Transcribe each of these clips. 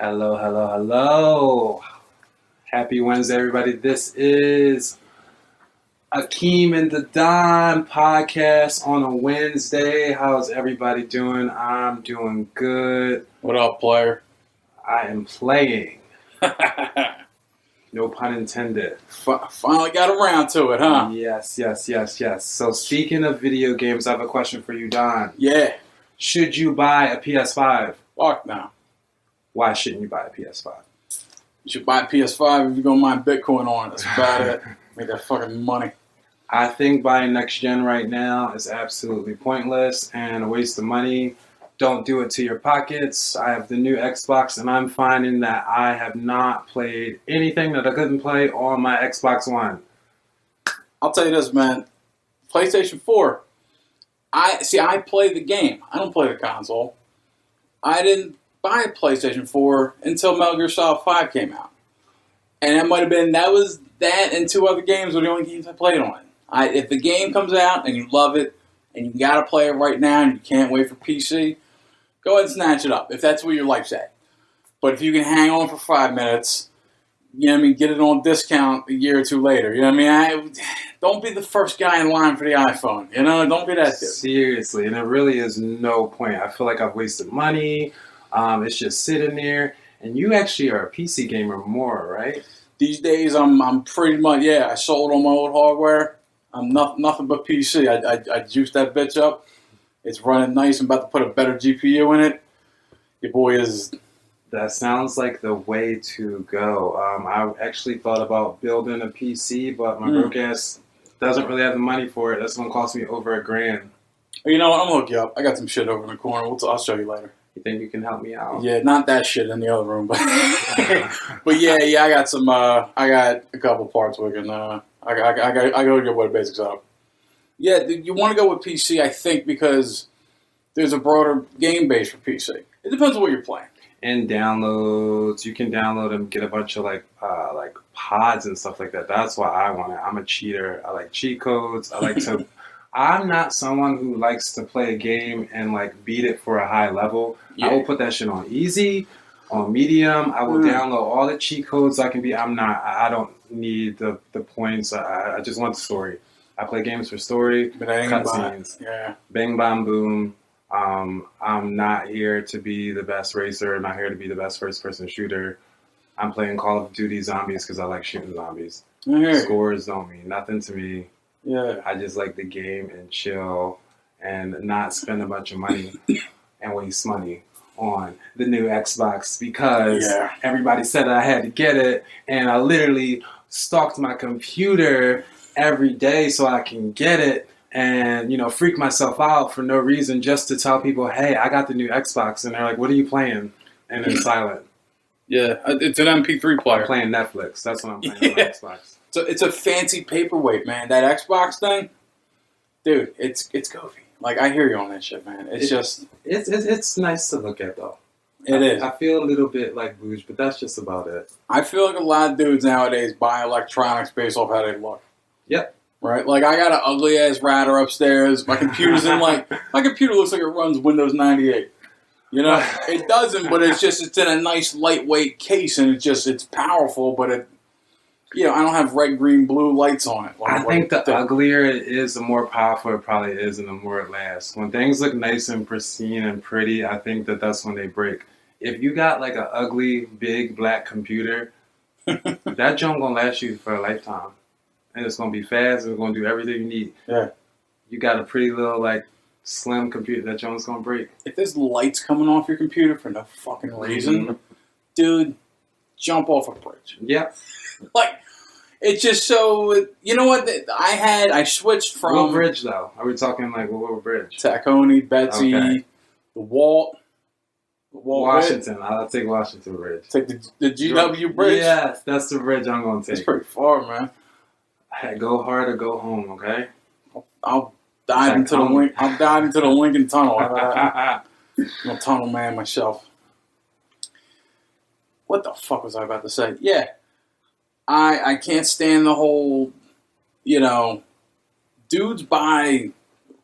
Hello, hello, hello. Happy Wednesday, everybody. This is Akeem and the Don podcast on a Wednesday. How's everybody doing? I'm doing good. What up, player? I am playing. No pun intended. Finally got around to it, huh? Yes. So speaking of video games, I have a question for you, Don. Yeah. Should you buy a PS5? Fuck no. Why shouldn't you buy a PS5? You should buy a PS5 if you're going to mine Bitcoin on it. That's about it. Make that fucking money. I think buying next gen right now is absolutely pointless and a waste of money. Don't do it to your pockets. I have the new Xbox and I'm finding that I have not played anything that I couldn't play on my Xbox One. I'll tell you this, man. PlayStation 4. I play the game. I don't play the console. I didn't buy a PlayStation 4 until Metal Gear Solid 5 came out. And that was that and two other games were the only games I played on it. If the game comes out and you love it and you gotta play it right now and you can't wait for PC, go ahead and snatch it up if that's where your life's at. But if you can hang on for 5 minutes, you know what I mean, get it on discount a year or two later. You know what I mean? Don't be the first guy in line for the iPhone. You know, don't be that dude. Seriously, and there really is no point. I feel like I've wasted money. It's just sitting there. And you actually are a PC gamer more, right? These days, I'm pretty much, I sold all my old hardware. I'm nothing but PC. I juiced that bitch up. It's running nice. I'm about to put a better GPU in it. Your boy is... That sounds like the way to go. I actually thought about building a PC, but my broke ass doesn't really have the money for it. That's going to cost me over $1,000. You know what? I'm going to hook you up. I got some shit over in the corner. I'll show you later. You think you can help me out? Yeah, not that shit in the other room, but but yeah, I got some. I got a couple parts we can. I go get what the basics up. Yeah, you want to go with PC, I think, because there's a broader game base for PC. It depends on what you're playing. And downloads, you can download and get a bunch of like pods and stuff like that. That's why I want it. I'm a cheater. I like cheat codes. I like to. I'm not someone who likes to play a game and like beat it for a high level. Yeah. I will put that shit on easy, on medium. I will download all the cheat codes I can be. I don't need the points. I just want the story. I play games for story, cutscenes. Yeah. Bang, bam, boom. I'm not here to be the best racer. I'm not here to be the best first-person shooter. I'm playing Call of Duty Zombies because I like shooting zombies. Scores don't mean nothing to me. Yeah. I just like the game and chill and not spend a bunch of money and waste money on the new Xbox because everybody said I had to get it, and I literally stalked my computer every day so I can get it and, you know, freak myself out for no reason just to tell people, hey, I got the new Xbox. And they're like, what are you playing? And it's silent. Yeah, it's an MP3 player. I'm playing Netflix. That's what I'm playing on Xbox. So it's a fancy paperweight, man. That Xbox thing, dude, it's goofy. Like, I hear you on that shit, man. It's nice to look at, though. It is. I feel a little bit like bouge, but that's just about it. I feel like a lot of dudes nowadays buy electronics based off how they look. Yep. Right? Like, I got an ugly ass router upstairs. My computer's my computer looks like it runs Windows 98. You know, it doesn't, but it's in a nice lightweight case, and it's powerful, but I don't have red, green, blue lights on it. I think the uglier it is, the more powerful it probably is, and the more it lasts. When things look nice and pristine and pretty, I think that's when they break. If you got like an ugly, big, black computer, that junk gonna last you for a lifetime. And it's gonna be fast, and it's gonna do everything you need. Yeah. You got a pretty little, like, slim computer, that junk's gonna break. If there's lights coming off your computer for no fucking reason, dude, jump off a bridge. Yep. Like, it's just so, you know what, I switched from... What bridge, though? Are we talking, like, what bridge? Tacony, Betsy, the Walt Washington. I'll take Washington Bridge. Take the GW Bridge? Yes, that's the bridge I'm gonna take. It's pretty far, man. Hey, go hard or go home, okay? I'll dive into the Lincoln Tunnel. I'm a tunnel man myself. What the fuck was I about to say? Yeah. I can't stand the whole, dudes buy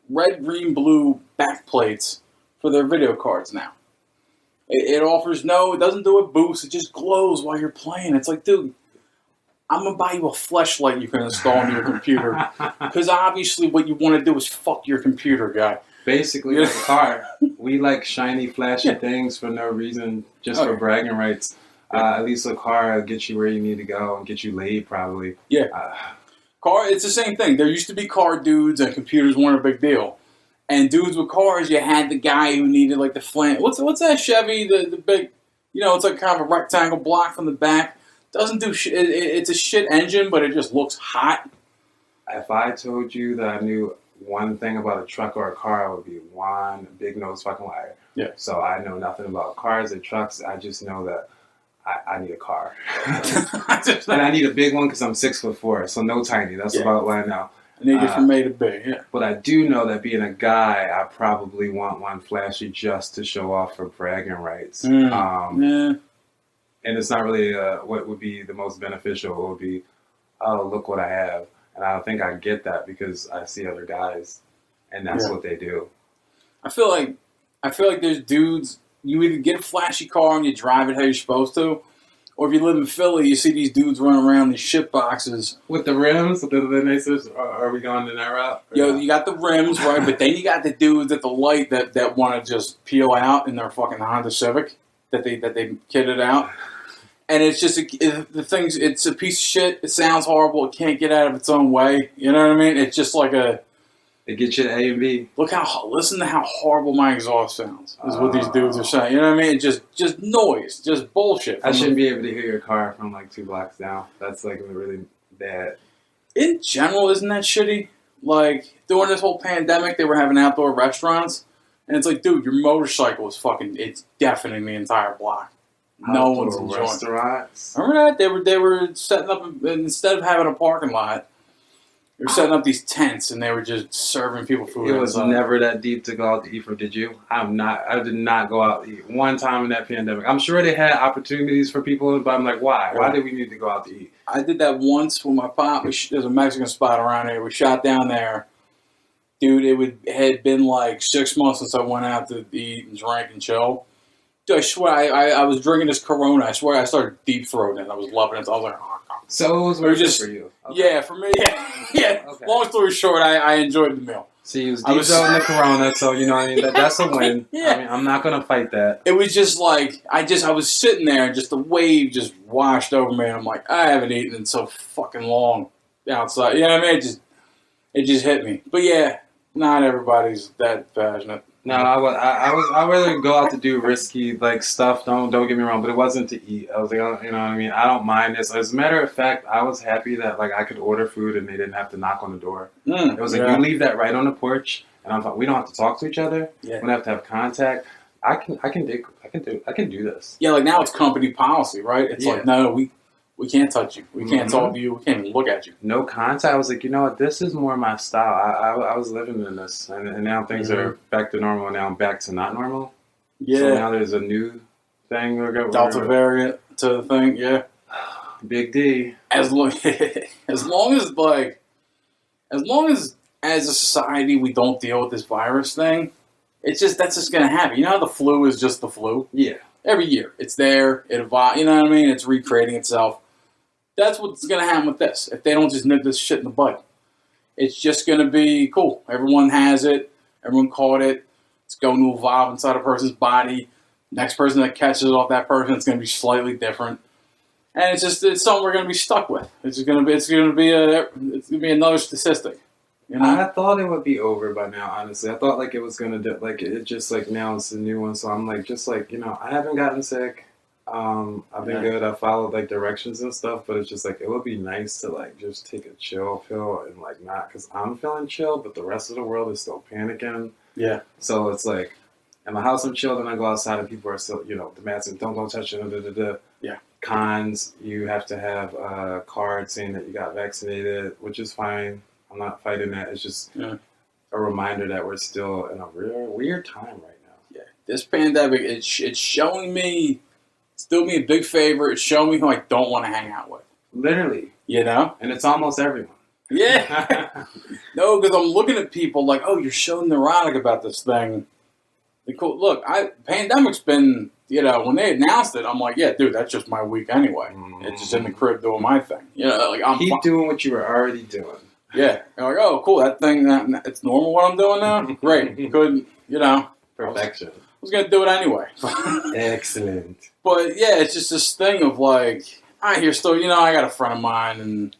red, green, blue backplates for their video cards now. It offers no. It doesn't do a boost. It just glows while you're playing. It's like, dude, I'm gonna buy you a fleshlight you can install on your computer because obviously what you want to do is fuck your computer, guy. Basically, like a car. We like shiny, flashy things for no reason, just for bragging rights. At least a car will get you where you need to go and get you laid, probably. Yeah. Car, it's the same thing. There used to be car dudes, and computers weren't a big deal. And dudes with cars, you had the guy who needed like the flame. What's that Chevy? The big, it's like kind of a rectangle block from the back. Doesn't do shit. It's a shit engine, but it just looks hot. If I told you that I knew one thing about a truck or a car, it would be one big nose fucking liar. Yeah. So I know nothing about cars or trucks. I just know that I need a car. And I need a big one because I'm 6'4", so no tiny. That's about what I know. I need it from A to B, yeah. But I do know that being a guy, I probably want one flashy just to show off for bragging rights. And it's not really what would be the most beneficial. It would be, oh, look what I have. And I don't think I get that because I see other guys, and that's what they do. I feel like there's dudes, you either get a flashy car and you drive it how you're supposed to, or if you live in Philly, you see these dudes running around these shit boxes. With the rims, the nicest, are we going in that route? Yo, you got the rims, right? But then you got the dudes at the light that want to just peel out in their fucking Honda Civic that they kitted out. And it's just, it's a piece of shit. It sounds horrible. It can't get out of its own way. You know what I mean? It's just like it gets you to A and B. Listen to how horrible my exhaust sounds, is what these dudes are saying. You know what I mean? Just noise. Just bullshit. I shouldn't be able to hear your car from like 2 blocks down. That's like really bad. In general, isn't that shitty? Like, during this whole pandemic, they were having outdoor restaurants. And it's like, dude, your motorcycle is it's deafening the entire block. No one's enjoying restaurants. Remember that? They were setting up, instead of having a parking lot, they were setting up these tents and they were just serving people food. It was never that deep to go out to eat for, did you? I did not go out to eat one time in that pandemic. I'm sure they had opportunities for people, but I'm like, why? Why did we need to go out to eat? I did that once with my pop. There's a Mexican spot around here. We shot down there. Dude, it had been like 6 months since I went out to eat and drink and chill. Dude, I swear, I was drinking this Corona. I swear I started deep throating it. I was loving it. So I was like, oh, God. So it was worth it for you? Okay. Yeah, for me, yeah. Okay. Long story short, I enjoyed the meal. See, he was deep throating the Corona, so you know what I mean? That's a win. Yeah. I mean, I'm not going to fight that. It was just like, I was sitting there and just the wave just washed over me. And I'm like, I haven't eaten in so fucking long outside. You know what I mean? It just hit me. But yeah, not everybody's that passionate. No, I rather go out to do risky like stuff. Don't get me wrong, but it wasn't to eat. I was like, you know what I mean. I don't mind this. As a matter of fact, I was happy that like I could order food and they didn't have to knock on the door. It was like you leave that right on the porch, and I'm like, we don't have to talk to each other. Yeah. We don't have to have contact. I can do this. Yeah, like now it's company policy, right? It's like no, we can't touch you. We can't talk to you. We can't even look at you. No contact. I was like, you know what? This is more my style. I was living in this. And now things are back to normal. Now I'm back to not normal. Yeah. So now there's a new thing. Delta variant to the thing. Yeah. Big D. As long as as a society we don't deal with this virus thing, that's just going to happen. You know how the flu is just the flu? Yeah. Every year. It's there. It evolves. You know what I mean? It's recreating itself. That's what's going to happen with this. If they don't just nip this shit in the bud. It's just going to be cool. Everyone has it. Everyone caught it. It's going to evolve inside a person's body. Next person that catches it off that person, it's going to be slightly different. And it's something we're going to be stuck with. It's going to be another statistic. You know? I thought it would be over by now, honestly. I thought like it was going to do, like it just like now it's a new one. So I'm like, just like, I haven't gotten sick. I've been good. I followed like directions and stuff, but it's just like it would be nice to like just take a chill pill and like not, because I'm feeling chill, but the rest of the world is still panicking. Yeah. So it's like in my house I'm chill, then I go outside and people are still, the masks don't go touch it. Yeah. Cons, you have to have a card saying that you got vaccinated, which is fine. I'm not fighting that. It's just a reminder that we're still in a real weird time right now. Yeah. This pandemic, it's showing me. It's doing me a big favor. It's showing me who I don't want to hang out with. Literally. And it's almost everyone. Yeah. No, because I'm looking at people like, oh, you're so neurotic about this thing. Look, pandemic's been when they announced it, I'm like, yeah, dude, that's just my week anyway. It's just in the crib doing my thing. Like I'm keep doing what you were already doing. Yeah, you're like, oh, cool, that thing, it's normal what I'm doing now? Great, good, Perfection. I was going to do it anyway. Excellent. But, yeah, it's just this thing of, like, I hear still, I got a friend of mine, and,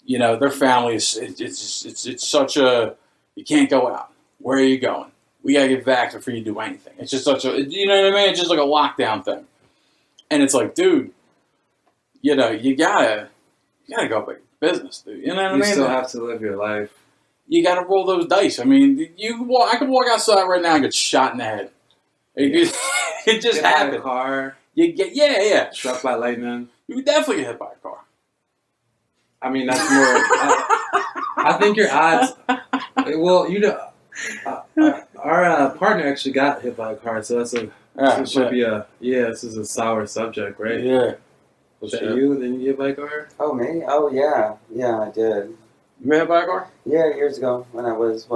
their family is, it's such a, you can't go out. Where are you going? We got to get vaccinated before you do anything. It's just such a, you know what I mean? It's just like a lockdown thing. And it's like, dude, you gotta go about your business, dude. You know what I mean? You still have to live your life. You got to roll those dice. I mean, I could walk outside right now and get shot in the head. It just happened. By a car. Yeah. Struck by lightning. You would definitely get hit by a car. I mean, that's more. I think your odds. Well, our partner actually got hit by a car, so this should be this is a sour subject, right? Yeah. Was that you? Didn't you get hit by a car? Oh, me? Oh, yeah. Yeah, I did. You been hit by a car? Yeah, years ago when I was,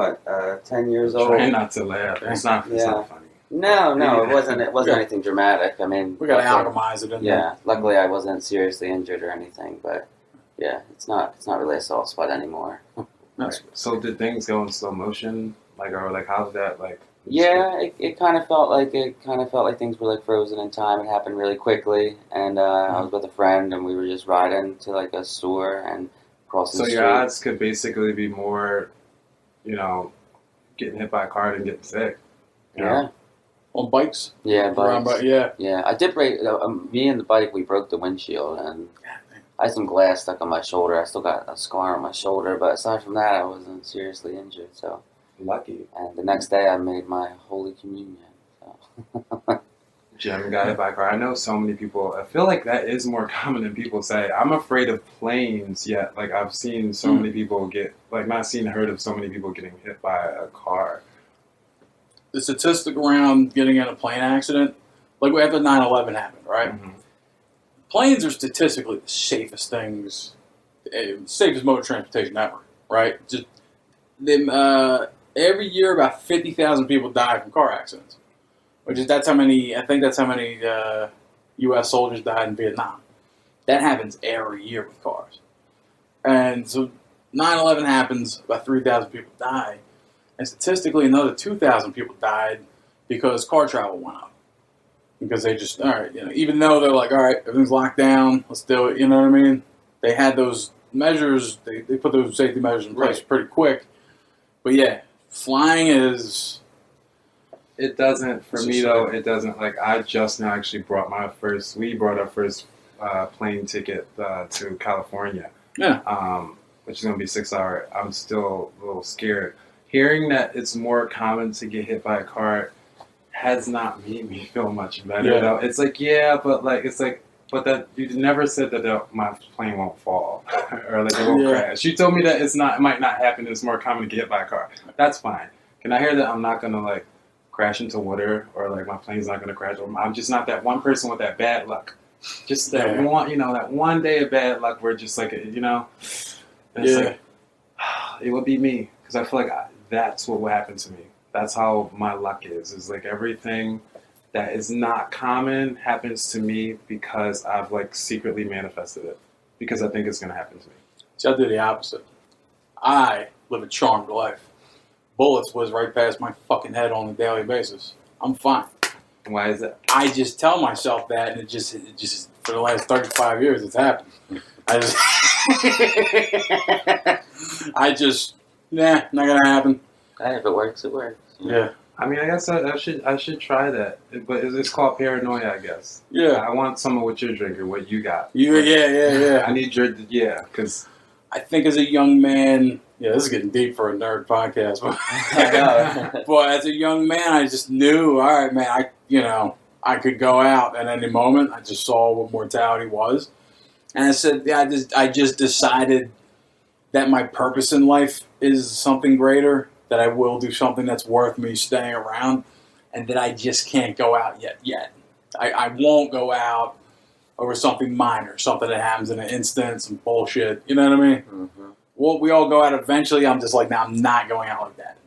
10 years old. Try not to laugh. It's not funny. No, it wasn't anything dramatic. I mean... We got to alchemize it in there. Yeah, luckily I wasn't seriously injured or anything, but yeah, it's not really a soft spot anymore. Right. So did things go in slow motion? How did that, Yeah, it kind of felt like things were, frozen in time. It happened really quickly, and I was with a friend, and we were just riding to, a store and crossing the street. So your odds could basically be more, getting hit by a car than getting sick. Yeah. On bikes? Yeah, bikes. Yeah. I did break, me and the bike, we broke the windshield, and I had some glass stuck on my shoulder. I still got a scar on my shoulder, but aside from that, I wasn't seriously injured, so. Lucky. And the next day, I made my Holy Communion, so. Jim got hit by a car. I know so many people. I feel like that is more common than people say. I'm afraid of planes, yet I've seen so many people heard of so many people getting hit by a car. The statistic around getting in a plane accident, after 9/11 happened, right? Mm-hmm. Planes are statistically the safest things, safest mode of transportation ever, right? Just them. Every year, about 50,000 people die from car accidents. That's how many U.S. soldiers died in Vietnam. That happens every year with cars. And so 9/11 happens, about 3,000 people die. And statistically, another 2,000 people died because car travel went up. Because they just, all right, even though they're like, all right, everything's locked down, let's do it, you know what I mean? They had those measures, they put those safety measures in place pretty quick. But yeah, flying is... It doesn't, for me though, it doesn't, I just now actually brought our first plane ticket to California. Yeah. Which is going to be 6 hours. I'm still a little scared. Hearing that it's more common to get hit by a car has not made me feel much better though. It's but that you never said that my plane won't fall or it won't crash. You told me that it might not happen. It's more common to get hit by a car. That's fine. Can I hear that I'm not gonna crash into water or my plane's not gonna crash? Or I'm just not that one person with that bad luck. Just that one, that one day of bad luck where just it's it would be me because I feel like that's what will happen to me. That's how my luck is. Is everything that is not common happens to me because I've secretly manifested it because I think it's going to happen to me. See, I do the opposite. I live a charmed life. Bullets whiz right past my fucking head on a daily basis. I'm fine. Why is that? I just tell myself that, and it just for the last 35 years, it's happened. Not gonna happen. Hey, if it works, it works. Yeah. I mean, I guess I should try that, but it's called paranoia, I guess. Yeah. I want some of what you're drinking, what you got. Yeah. I need because I think as a young man, this is getting deep for a nerd podcast, but, but as a young man, I just knew, all right, man, I could go out at any moment. I just saw what mortality was, and I said, I just decided that my purpose in life is something greater. That I will do something that's worth me staying around, and that I just can't go out yet. I won't go out over something minor, something that happens in an instant, some bullshit. You know what I mean? Mm-hmm. Well, we all go out eventually. I'm just I'm not going out like that.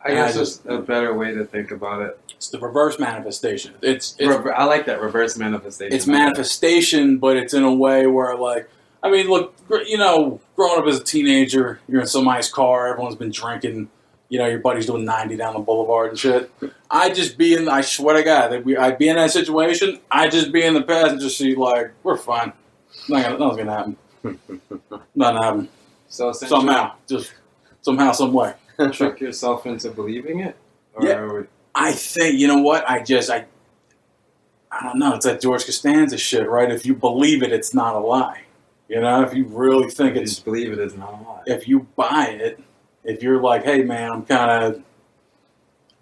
I guess it's a better way to think about it. It's the reverse manifestation. I like that reverse manifestation. It's manifestation, but it's in a way where, like, I mean, look, you know, growing up as a teenager, you're in somebody's car, everyone's been drinking, you know, your buddy's doing 90 down the boulevard and shit. I swear to God, I'd be in that situation, I'd just be in the passenger seat like, we're fine. Nothing's going to happen. Nothing happened. So somehow, some way. Trick yourself into believing it? Yeah. I think, you know what, I don't know, it's that George Costanza shit, right? If you believe it, it's not a lie. You know, if you really think you believe it is not a lie. If you buy it, if you're like, hey man, dying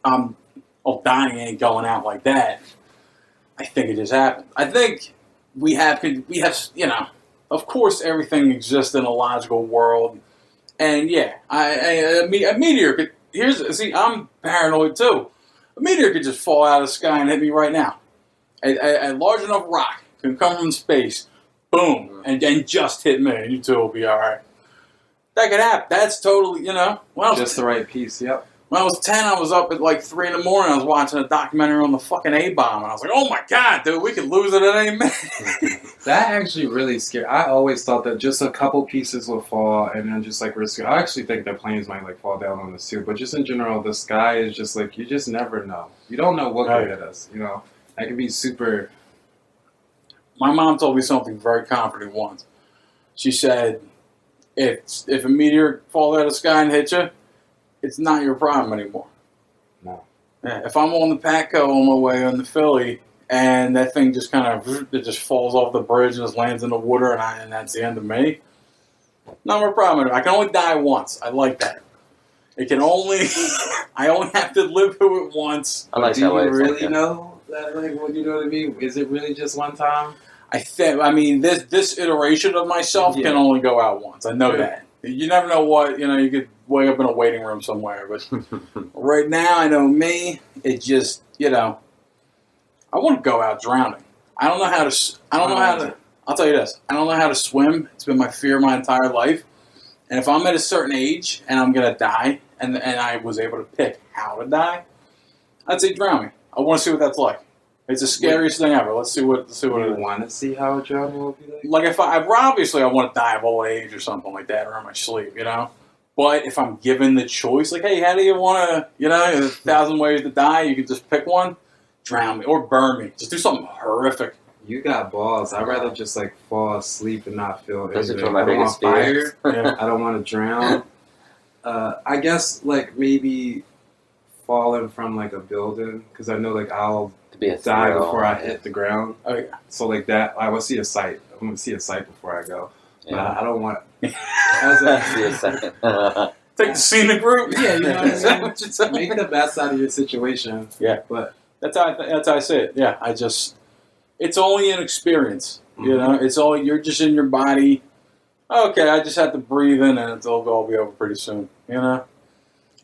ain't going out like that, I think it just happened. I think we have, you know, of course everything exists in a logical world. And yeah, a meteor could, I'm paranoid too. A meteor could just fall out of the sky and hit me right now. A large enough rock can come from space, boom, and just hit me, and you two will be all right. That could happen. That's totally, you know. Just the right piece, yep. When I was 10, I was up at like 3 in the morning. I was watching a documentary on the fucking A-bomb, and I was like, oh my God, dude, we could lose it at any minute. That actually really scared. I always thought that just a couple pieces would fall, and then just like risk it. I actually think that planes might like fall down on us too, but just in general, the sky is just like, you just never know. You don't know what could hit us, you know. That could be super. My mom told me something very comforting once. She said, if a meteor falls out of the sky and hits you, it's not your problem anymore. No. Yeah, if I'm on the Patco on my way on the Philly, and that thing just it just falls off the bridge and just lands in the water, and that's the end of me, not my problem. I can only die once. I like that. It can only, I only have to live through it once. I like Do that way. You really know that? Like, what you know what I mean? Is it really just one time? I mean, this iteration of myself can only go out once. I know that. You never know what, you know, you could wake up in a waiting room somewhere. But right now, I know me, it just, you know, I want to go out drowning. I don't know how to, I'll tell you this, I don't know how to swim. It's been my fear my entire life. And if I'm at a certain age and I'm going to die, and I was able to pick how to die, I'd say drown me. I want to see what that's like. It's the scariest thing ever. Let's see what it is. You want to see how drowning will be like? Like if obviously I want to die of old age or something like that, or in my sleep, you know. But if I'm given the choice, like, hey, how do you want to, you know, there's 1,000 ways to die. You can just pick one, drown me or burn me. Just do something horrific. You got balls. I'd rather just like fall asleep and not feel anything. I don't want fire. I don't want to drown. I guess like maybe falling from like a building, because I know like I'll die before I hit the ground. Oh yeah. So like that, I will see a sight. I'm gonna see a sight before I go. But I don't want. See a second. Take the scenic route. Yeah, you know what I mean. Make the best out of your situation. Yeah, but that's how I say it. Yeah, it's only an experience. You know, it's all you're just in your body. Okay, I just have to breathe in, and it'll all be over pretty soon. You know,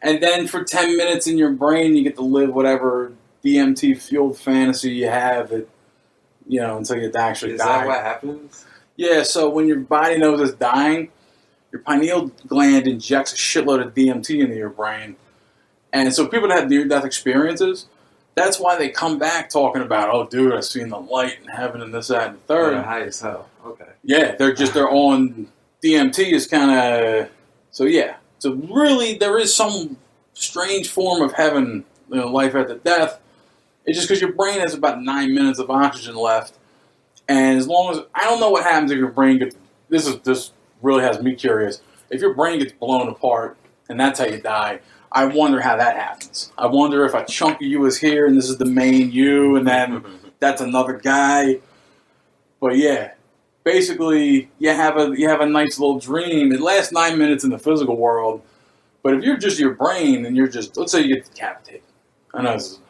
and then for 10 minutes in your brain, you get to live whatever DMT fueled fantasy you have. That, you know, until you actually die. Is that what happens? Yeah. So when your body knows it's dying, your pineal gland injects a shitload of DMT into your brain, and so people that have near-death experiences. That's why they come back talking about, oh, dude, I've seen the light in heaven and this, that, and the third. Oh, high as hell. Okay. Yeah, they're on DMT is kind of, so yeah. So really, there is some strange form of heaven, you know, life after death. It's just because your brain has about 9 minutes of oxygen left. And as long as, I don't know what happens if your brain gets, this really has me curious. If your brain gets blown apart and that's how you die, I wonder how that happens. I wonder if a chunk of you is here and this is the main you and then that's another guy. But yeah, basically you have a nice little dream. It lasts 9 minutes in the physical world. But if you're just your brain and you're just, let's say you get decapitated. I know this is,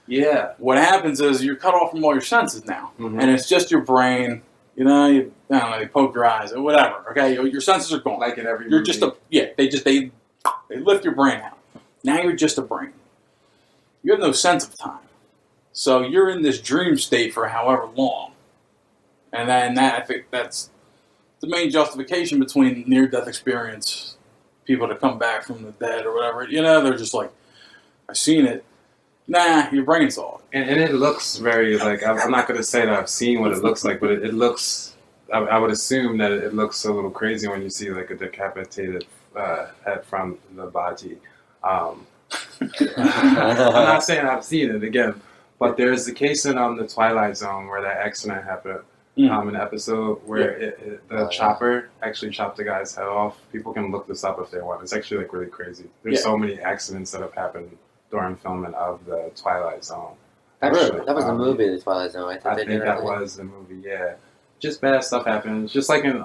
yeah. What happens is you're cut off from all your senses now. And it's just your brain. You know, I don't know, you poke your eyes or whatever. Okay, your senses are gone. Like in every You're movie. just they lift your brain out. Now you're just a brain. You have no sense of time. So you're in this dream state for however long. And then I think that's the main justification between near-death experience, people that come back from the dead or whatever. You know, they're just like, I've seen it. Nah, your brain's all. And it looks very, like, I'm not going to say that I've seen what it looks like, but it looks, I would assume that it looks a little crazy when you see, like, a decapitated head from the body. I'm not saying I've seen it again, but there's the case in the Twilight Zone where that accident happened. An episode where the chopper actually chopped the guy's head off. People can look this up if they want. It's actually like really crazy. There's so many accidents that have happened during filming of the Twilight Zone. Actually, that was the movie, the Twilight Zone. I think that was the movie. Yeah, just bad stuff happens. Just like in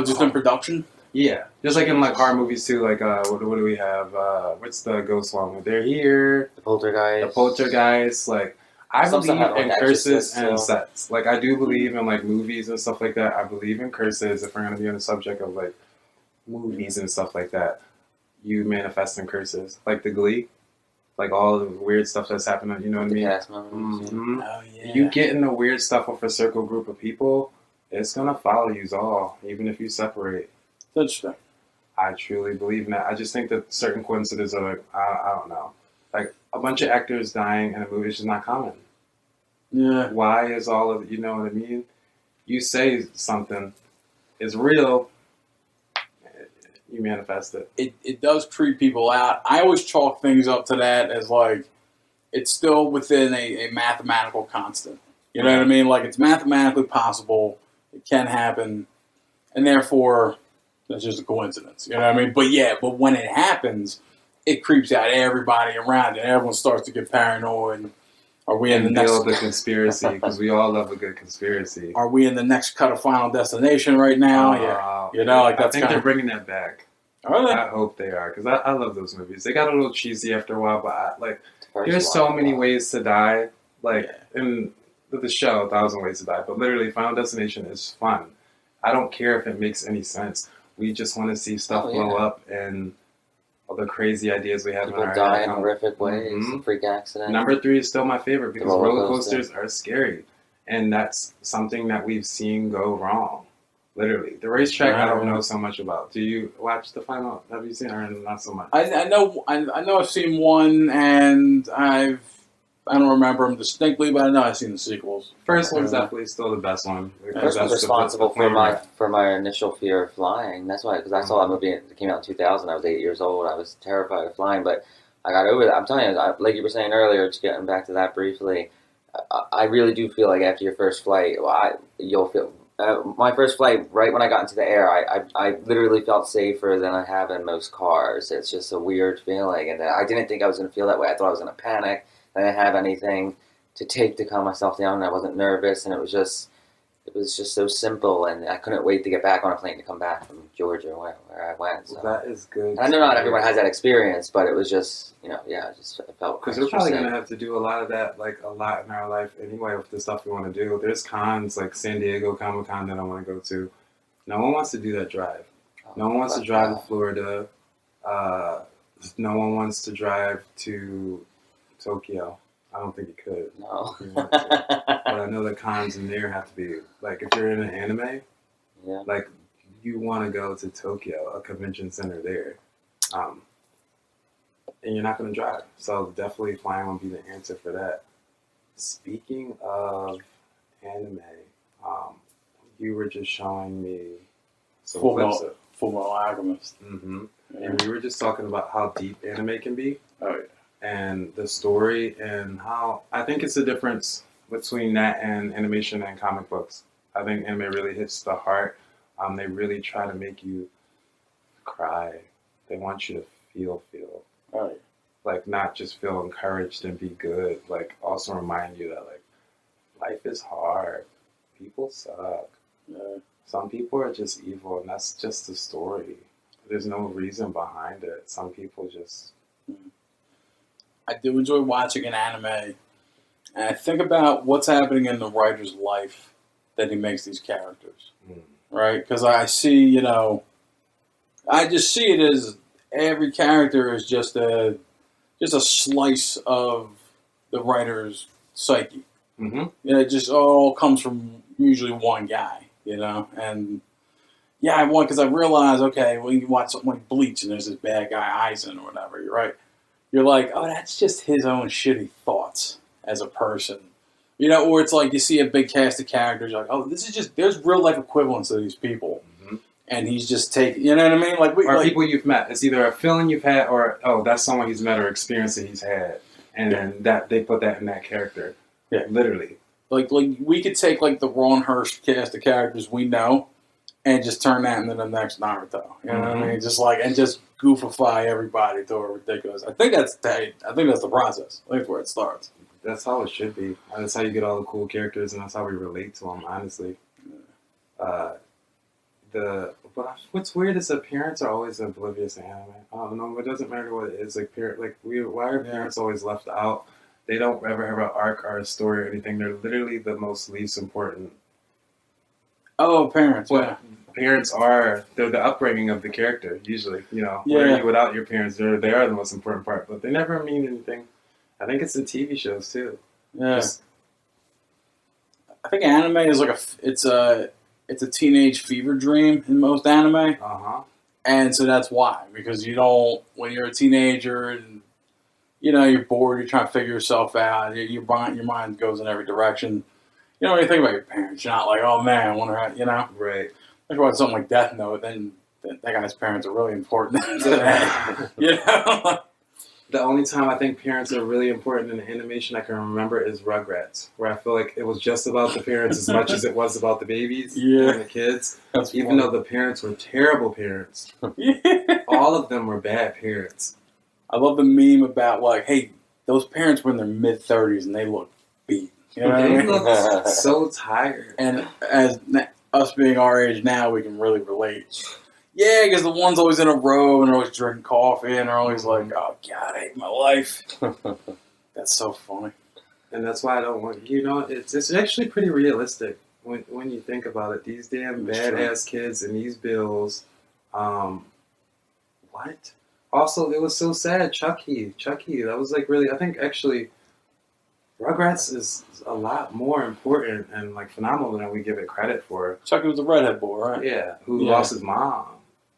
just in production. Yeah, just like in like horror movies too. Like what do we have? What's the ghost one? They're here. The Poltergeist. The Poltergeist. Like. I believe in curses and sets. Like, I do believe in, like, movies and stuff like that. I believe in curses. If we're going to be on the subject of, like, movies and stuff like that, you manifest in curses. Like the Glee. Like, all the weird stuff that's happening, you know what I mean? Mm-hmm. Oh, yeah. You get in the weird stuff with a circle group of people, it's going to follow you all, even if you separate. Interesting. I truly believe in that. I just think that certain coincidences are, like, I don't know. Like, a bunch of actors dying in a movie is just not common. Yeah. Why is all of, you know what I mean? You say something is real, you manifest it. It does creep people out. I always chalk things up to that as like, it's still within a mathematical constant. You know what I mean? Like, it's mathematically possible, it can happen, and therefore, it's just a coincidence. You know what I mean? But when it happens, it creeps out everybody around it. Everyone starts to get paranoid. Are we in the next the conspiracy? Because we all love a good conspiracy. Are we in the next cut of Final Destination right now? Yeah, like that's. I think they're bringing that back. Are they? I hope they are because I love those movies. They got a little cheesy after a while, but there's so many ways to die. Like in the show, 1,000 Ways to Die, but literally, Final Destination is fun. I don't care if it makes any sense. We just want to see stuff blow up and. All the crazy ideas we have People in our die head. in horrific ways, freak accidents. Number 3 is still my favorite because roller coasters are scary. And that's something that we've seen go wrong. Literally. The racetrack I don't know so much about. Do you watch the final? Have you seen it or not so much? I know I've seen one and I don't remember them distinctly, but I know I've seen the sequels. First one's definitely still the best one. First one's responsible for my initial fear of flying. That's why, because I saw that movie. It came out in 2000. I was 8 years old. I was terrified of flying, but I got over that. I'm telling you, like you were saying earlier, just getting back to that briefly, I really do feel like after your first flight, you'll feel. My first flight, right when I got into the air, I literally felt safer than I have in most cars. It's just a weird feeling, and I didn't think I was going to feel that way. I thought I was going to panic. I didn't have anything to take to calm myself down, and I wasn't nervous, and it was just so simple, and I couldn't wait to get back on a plane to come back from Georgia, where I went. So. Well, that is good. And I know not everyone has that experience, but it was just, it felt. Because we're probably going to have to do a lot of that, like a lot in our life anyway with the stuff we want to do. There's cons like San Diego Comic-Con that I want to go to. No one wants to do that drive. No one wants to drive to Florida. No one wants to drive to Tokyo. I don't think you could. No. But I know the cons in there have to be, like, if you're in an anime, like, you want to go to Tokyo, a convention center there. And you're not going to drive. So definitely flying would be the answer for that. Speaking of anime, you were just showing me some clips of Fullmetal Alchemist. Mm-hmm. Yeah. And we were just talking about how deep anime can be. Oh, yeah. And the story and how I think it's the difference between that and animation and comic books. I think anime really hits the heart. They really try to make you cry. They want you to feel. Right. Like not just feel encouraged and be good. Like also remind you that like life is hard. People suck. Yeah. Some people are just evil, and that's just the story. There's no reason behind it. Some people just. I do enjoy watching an anime, and I think about what's happening in the writer's life that he makes these characters, right? Because I see, I just see it as every character is just a slice of the writer's psyche. Mm-hmm. It just all comes from usually one guy, and yeah, because I realize, okay, when you watch something like Bleach and there's this bad guy Aizen or whatever, you're right. you're like, oh, that's just his own shitty thoughts as a person. You know, or it's like you see a big cast of characters, you're like, oh, this is just, there's real life equivalents of these people. Mm-hmm. And he's just taking, you know what I mean? Like, or like, people you've met. It's either a feeling you've had or, oh, that's someone he's met or experience that he's had. And then that they put that in that character. Yeah. Literally. Like we could take like the Ron Hurst cast of characters we know and just turn that into the next Naruto. You know what I mean? Just like, and just goofify everybody to a ridiculous. I think that's the process. I think that's where it starts. That's how it should be. That's how you get all the cool characters, and that's how we relate to them. Honestly, what's weird is that parents are always oblivious to anime. I don't know. It doesn't matter what it is. Like why are parents always left out? They don't ever have an arc or a story or anything. They're literally the most least important. Oh, parents. Well, parents they're the upbringing of the character usually. You know, where are you without your parents? They are the most important part, but they never mean anything. I think it's in TV shows too. Yeah. I think anime is like it's a teenage fever dream in most anime. And so that's why, because you don't, when you're a teenager and you know you're bored, you're trying to figure yourself out, your mind goes in every direction. You don't really think about your parents. You're not like, oh man, I wonder how, you know. Right. Think about something like Death Note, then that guy's parents are really important to that. You know. The only time I think parents are really important in animation I can remember is Rugrats, where I feel like it was just about the parents as much as it was about the babies and the kids. Even though the parents were terrible parents. All of them were bad parents. I love the meme about like, hey, those parents were in their mid-30s and they look beat. You know they look so tired. And as us being our age now, we can really relate. Yeah, because the one's always in a robe and they're always drinking coffee and they're always like, oh, God, I hate my life. That's so funny. And that's why I don't want, you know, it's actually pretty realistic when you think about it. These damn badass kids and these bills. What? Also, it was so sad. Chucky, that was like really, I think actually Rugrats is a lot more important and like phenomenal than we give it credit for. Chucky was a redhead boy, right? Yeah, who lost his mom.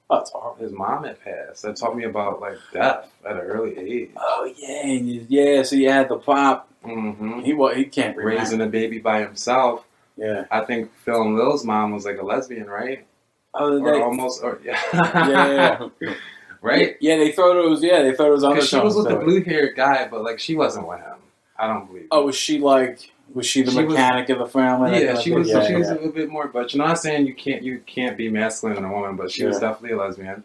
Oh, that's horrible. His mom had passed. That taught me about like death at an early age. Oh yeah, so you had the pop. Mm-hmm. He can't raising a baby by himself. Yeah, I think Phil and Lil's mom was like a lesbian, right? Oh, yeah. Right? Yeah, they throw those. Yeah, they throw those undertones. Because she was with the blue-haired guy, but like she wasn't with him. I don't believe. Oh, was she the mechanic of the family? Yeah, she was. She was a little bit more, but you're not saying you can't be masculine in a woman, but she was definitely a lesbian.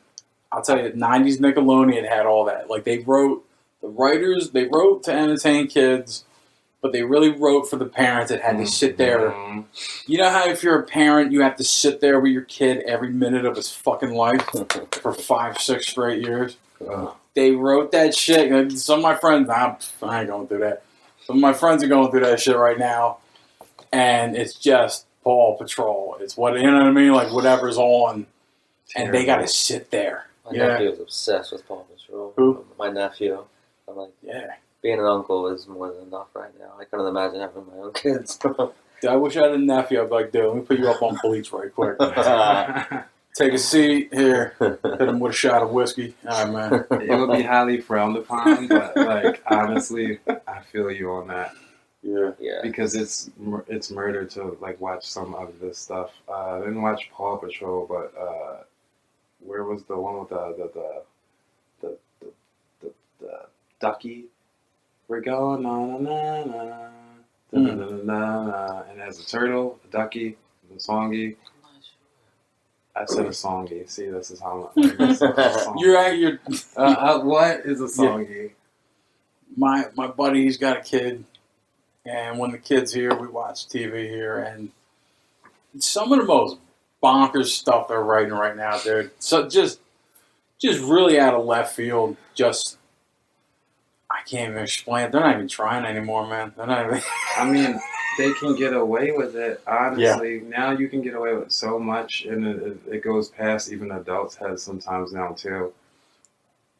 I'll tell you, 90s Nickelodeon had all that. Like they wrote to entertain kids, but they really wrote for the parents that had to sit there. You know how if you're a parent, you have to sit there with your kid every minute of his fucking life for 5-6 straight years. They wrote that shit. Some of my friends, I ain't going through that. Some of my friends are going through that shit right now, and it's just Paw Patrol. It's what, you know what I mean? Like whatever's on, and they got to sit there. My nephew is obsessed with Paw Patrol. Who? My nephew. I'm like, being an uncle is more than enough right now. I couldn't imagine having my own kids. I wish I had a nephew. I'd be like, dude, let me put you up on Bleach right quick. Take a seat here. Hit him with a shot of whiskey. All right, man. It would be highly frowned upon, but like honestly, I feel you on that. Yeah. Because it's murder to like watch some of this stuff. I didn't watch Paw Patrol, but where was the one with the ducky? We're going na na na na na, and it has a turtle, a ducky, a songy. I said a songy. See, this is how I'm. You're at your. What is a songy? My buddy, he's got a kid, and when the kid's here, we watch TV here, and some of the most bonkers stuff they're writing right now, dude. So just really out of left field. Just I can't even explain it. They're not even trying anymore, man. They're not even. I mean. They can get away with it, honestly. Yeah. Now you can get away with so much, and it goes past even adults' heads sometimes now, too.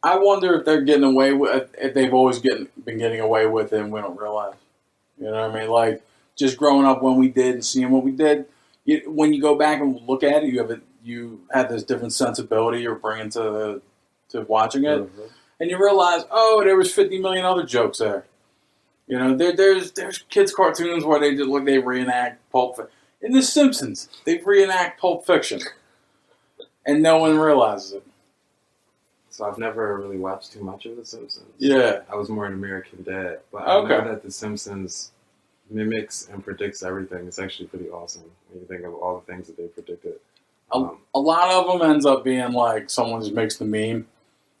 I wonder if they're getting away with if they've always been getting away with it and we don't realize. You know what I mean? Like, just growing up when we did and seeing what we did, when you go back and look at it, you have this different sensibility you're bringing to watching it. Mm-hmm. and you realize, oh, there was 50 million other jokes there. You know, there's kids' cartoons where they just look, they reenact Pulp Fiction. In The Simpsons, they reenact Pulp Fiction, and no one realizes it. So I've never really watched too much of The Simpsons. Yeah. I was more an American Dad. But Okay. I know that The Simpsons mimics and predicts everything. It's actually pretty awesome when you think of all the things that they predicted. A lot of them ends up being like someone just makes the meme,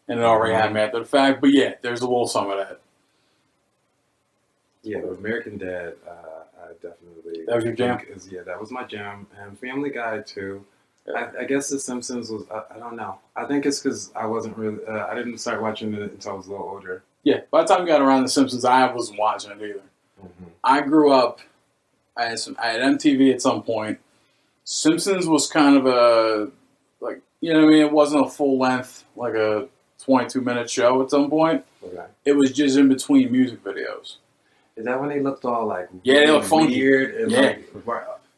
and it already happened after the fact. But yeah, there's a little some of that. Yeah, but American Dad, I definitely... That was your jam? That was my jam. And Family Guy, too. I guess The Simpsons was... I don't know. I think it's because I wasn't really... I didn't start watching it until I was a little older. Yeah, by the time we got around The Simpsons, I wasn't watching it either. Mm-hmm. I grew up... I had MTV at some point. Simpsons was kind of a... like, you know what I mean? It wasn't a full-length, like a 22-minute show at some point. Okay. It was just in between music videos. Is that when they looked all like they looked funky. Weird and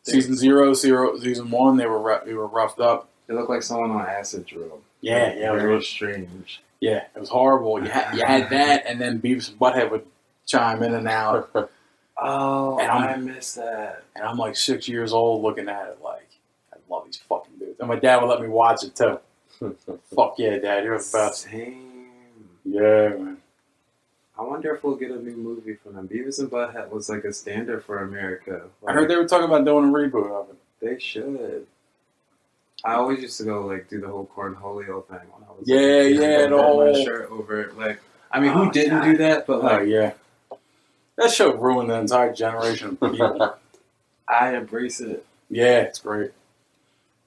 Season 0, season 1, they were roughed up. They looked like someone on acid drill. Yeah, it was very strange. Yeah, it was horrible. You had that, and then Beavis and Butthead would chime in and out. Oh, and I missed that. And I'm like 6 years old looking at it like, I love these fucking dudes. And my dad would let me watch it too. Fuck yeah, Dad, you're the best. Same. Yeah, man. I wonder if we'll get a new movie from them. Beavis and Butthead was like a standard for America. I heard they were talking about doing a reboot of it. They should. I always used to go like do the whole cornholio thing when I was the whole my shirt over it. Like, I mean, who didn't do that? But like, yeah, that show ruined the entire generation of people. I embrace it. Yeah, it's great.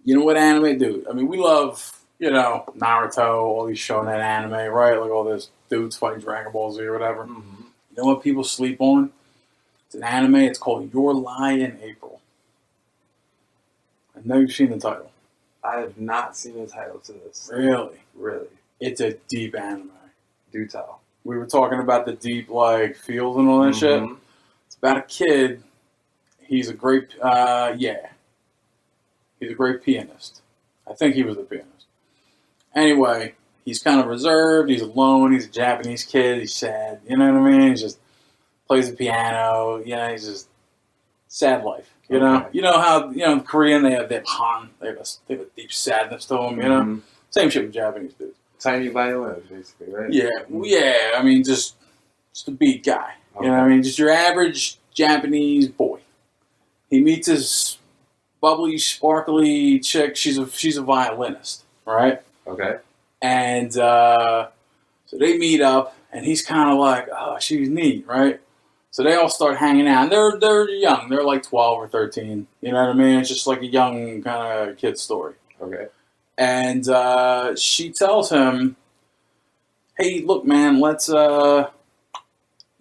You know what anime, dude? I mean, we love, you know, Naruto, all these shonen anime, right? Like all this dudes fighting Dragon Ball Z or whatever. Mm-hmm. You know what people sleep on? It's an anime. It's called Your Lie in April. I know you've seen the title. I have not seen the title to this. Really? Really? It's a deep anime. Do tell. We were talking about the deep, like, feels and all that shit. It's about a kid. He's a great, he's a great pianist. I think he was a pianist. Anyway, he's kind of reserved. He's alone. He's a Japanese kid. He's sad. You know what I mean? He just plays the piano. You know, he's just sad life. You know, you know how in Korean they have han. They have a deep sadness to them. You know, same shit with Japanese dudes. Tiny violins, basically, right? Yeah, yeah. I mean, just a beat guy. Okay. You know what I mean? Just your average Japanese boy. He meets his bubbly, sparkly chick. She's a violinist, right? Okay. And so they meet up, and he's kind of like, oh, she's neat, right? So they all start hanging out. And they're young. They're like 12 or 13. You know what I mean? It's just like a young kind of kid story. Okay. And she tells him, hey, look, man, let's go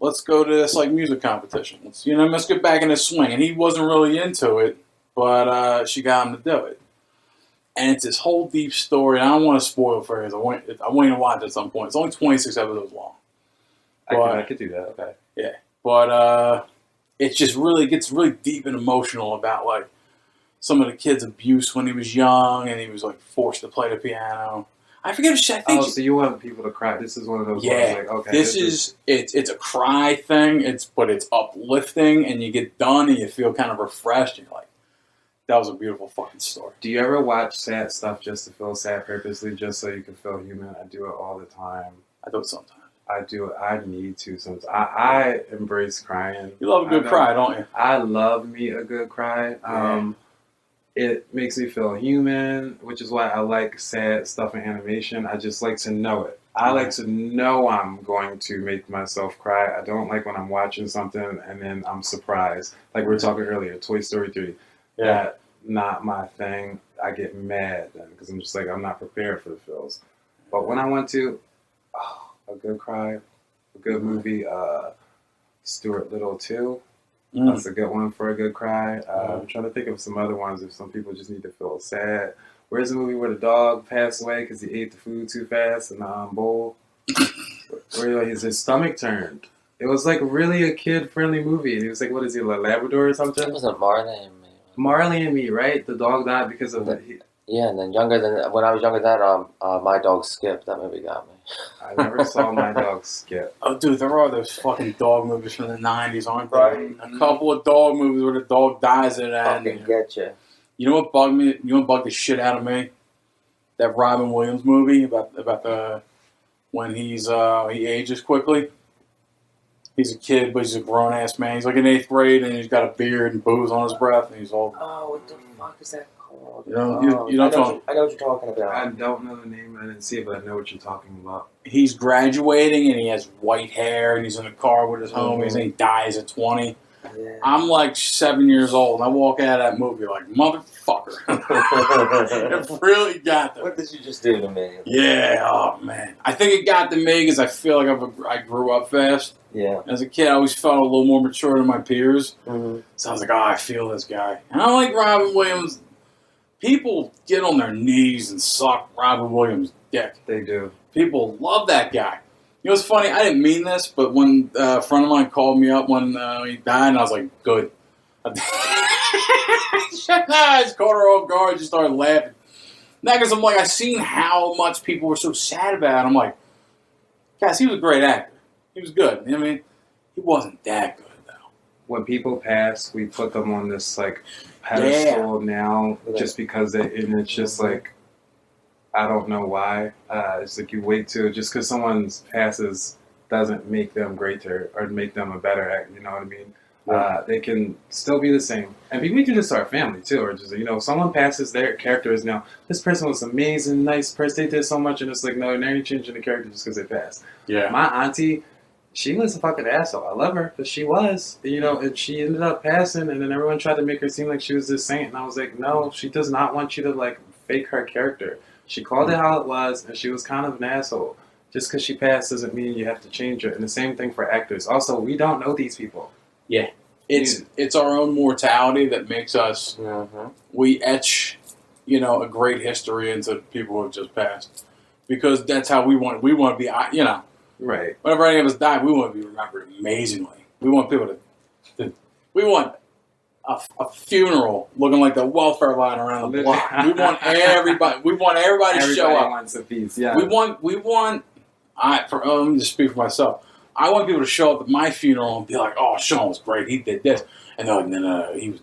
to this like music competition. Let's get back in the swing. And he wasn't really into it, but she got him to do it. And it's this whole deep story. I don't want to spoil it for you. I want you to watch it at some point. It's only 26 episodes long. I could do that. Okay. Yeah. But it just really gets really deep and emotional about like some of the kid's abuse when he was young and he was like forced to play the piano. I forget a shit. So you want people to cry? This is one of those. Yeah. Like, okay. This is it's a cry thing. But it's uplifting, and you get done and you feel kind of refreshed. And you're like, that was a beautiful fucking story. Do you ever watch sad stuff just to feel sad purposely, just so you can feel human? I do it all the time. I do it sometimes. I do it. I need to sometimes. I embrace crying. You love a good cry, don't you? I love me a good cry. Yeah. It makes me feel human, which is why I like sad stuff in animation. I just like to know it. I like to know I'm going to make myself cry. I don't like when I'm watching something and then I'm surprised. Like we were talking earlier, Toy Story 3. Yeah. That's not my thing. I get mad then because I'm just like, I'm not prepared for the feels. But when I want to, a good cry, a good movie, Stuart Little 2. That's a good one for a good cry. I'm trying to think of some other ones if some people just need to feel sad. Where's the movie where the dog passed away because he ate the food too fast in the bowl? Where his stomach turned. It was like really a kid-friendly movie. And he was like, what is he, like Labrador or something? It wasn't Marley and Me. Marley and Me, right? The dog died because of Yeah, and then when I was younger than that, My Dog Skip, that movie got me. I never saw My Dog Skip. Oh, dude, there are those fucking dog movies from the 90s, aren't there? Right. A couple of dog movies where the dog dies at the Fucking end. get you. You know what bugged me? You know what bugged the shit out of me? That Robin Williams movie about the when he ages quickly. He's a kid, but he's a grown ass man. He's like in 8th grade, and he's got a beard and booze on his breath, and he's all. Oh, what the fuck is that called? You know, you know I know what you're talking about. I don't know the name. I didn't see it, but I know what you're talking about. He's graduating, and he has white hair, and he's in a car with his homies, and he dies at 20. Yeah. I'm like 7 years old, and I walk out of that movie like, motherfucker. It really got to me. What did you just do to me? Yeah, oh man. I think it got to me because I feel like I grew up fast. Yeah. As a kid, I always felt a little more mature than my peers. Mm-hmm. So I was like, oh, I feel this guy. And I like Robin Williams. People get on their knees and suck Robin Williams' dick. They do. People love that guy. You know what's funny? I didn't mean this, but when a friend of mine called me up when he died, and I was like, good. I just caught her off guard, just started laughing. Now, because I'm like, I seen how much people were so sad about it. I'm like, guys, he was a great actor. He was good. I mean, he wasn't that good, though. When people pass, we put them on this like pedestal now, just because and it's just like, I don't know why. It's like you wait till just because someone passes doesn't make them greater or make them a better actor. You know what I mean? They can still be the same. And we do this to our family too. Or just if someone passes, their character is now this person was amazing, nice person. They did so much, and it's like no, they're not changing the character just because they passed. Yeah. My auntie, she was a fucking asshole. I love her, but she was. And she ended up passing, and then everyone tried to make her seem like she was this saint, and I was like, no, she does not want you to like fake her character. She called it how it was, and she was kind of an asshole. Just because she passed doesn't mean you have to change her. And the same thing for actors. Also, we don't know these people. Yeah. It's our own mortality that makes us, we etch, a great history into people who have just passed. Because that's how we want to be, Right. Whenever any of us die, we want to be remembered amazingly. We want people we want a funeral looking like the welfare line around the block. We want everybody. To show up. Everybody wants a piece. Yeah. We want. Let me just speak for myself. I want people to show up at my funeral and be like, "Oh, Sean was great. He did this," and they're like, "No, he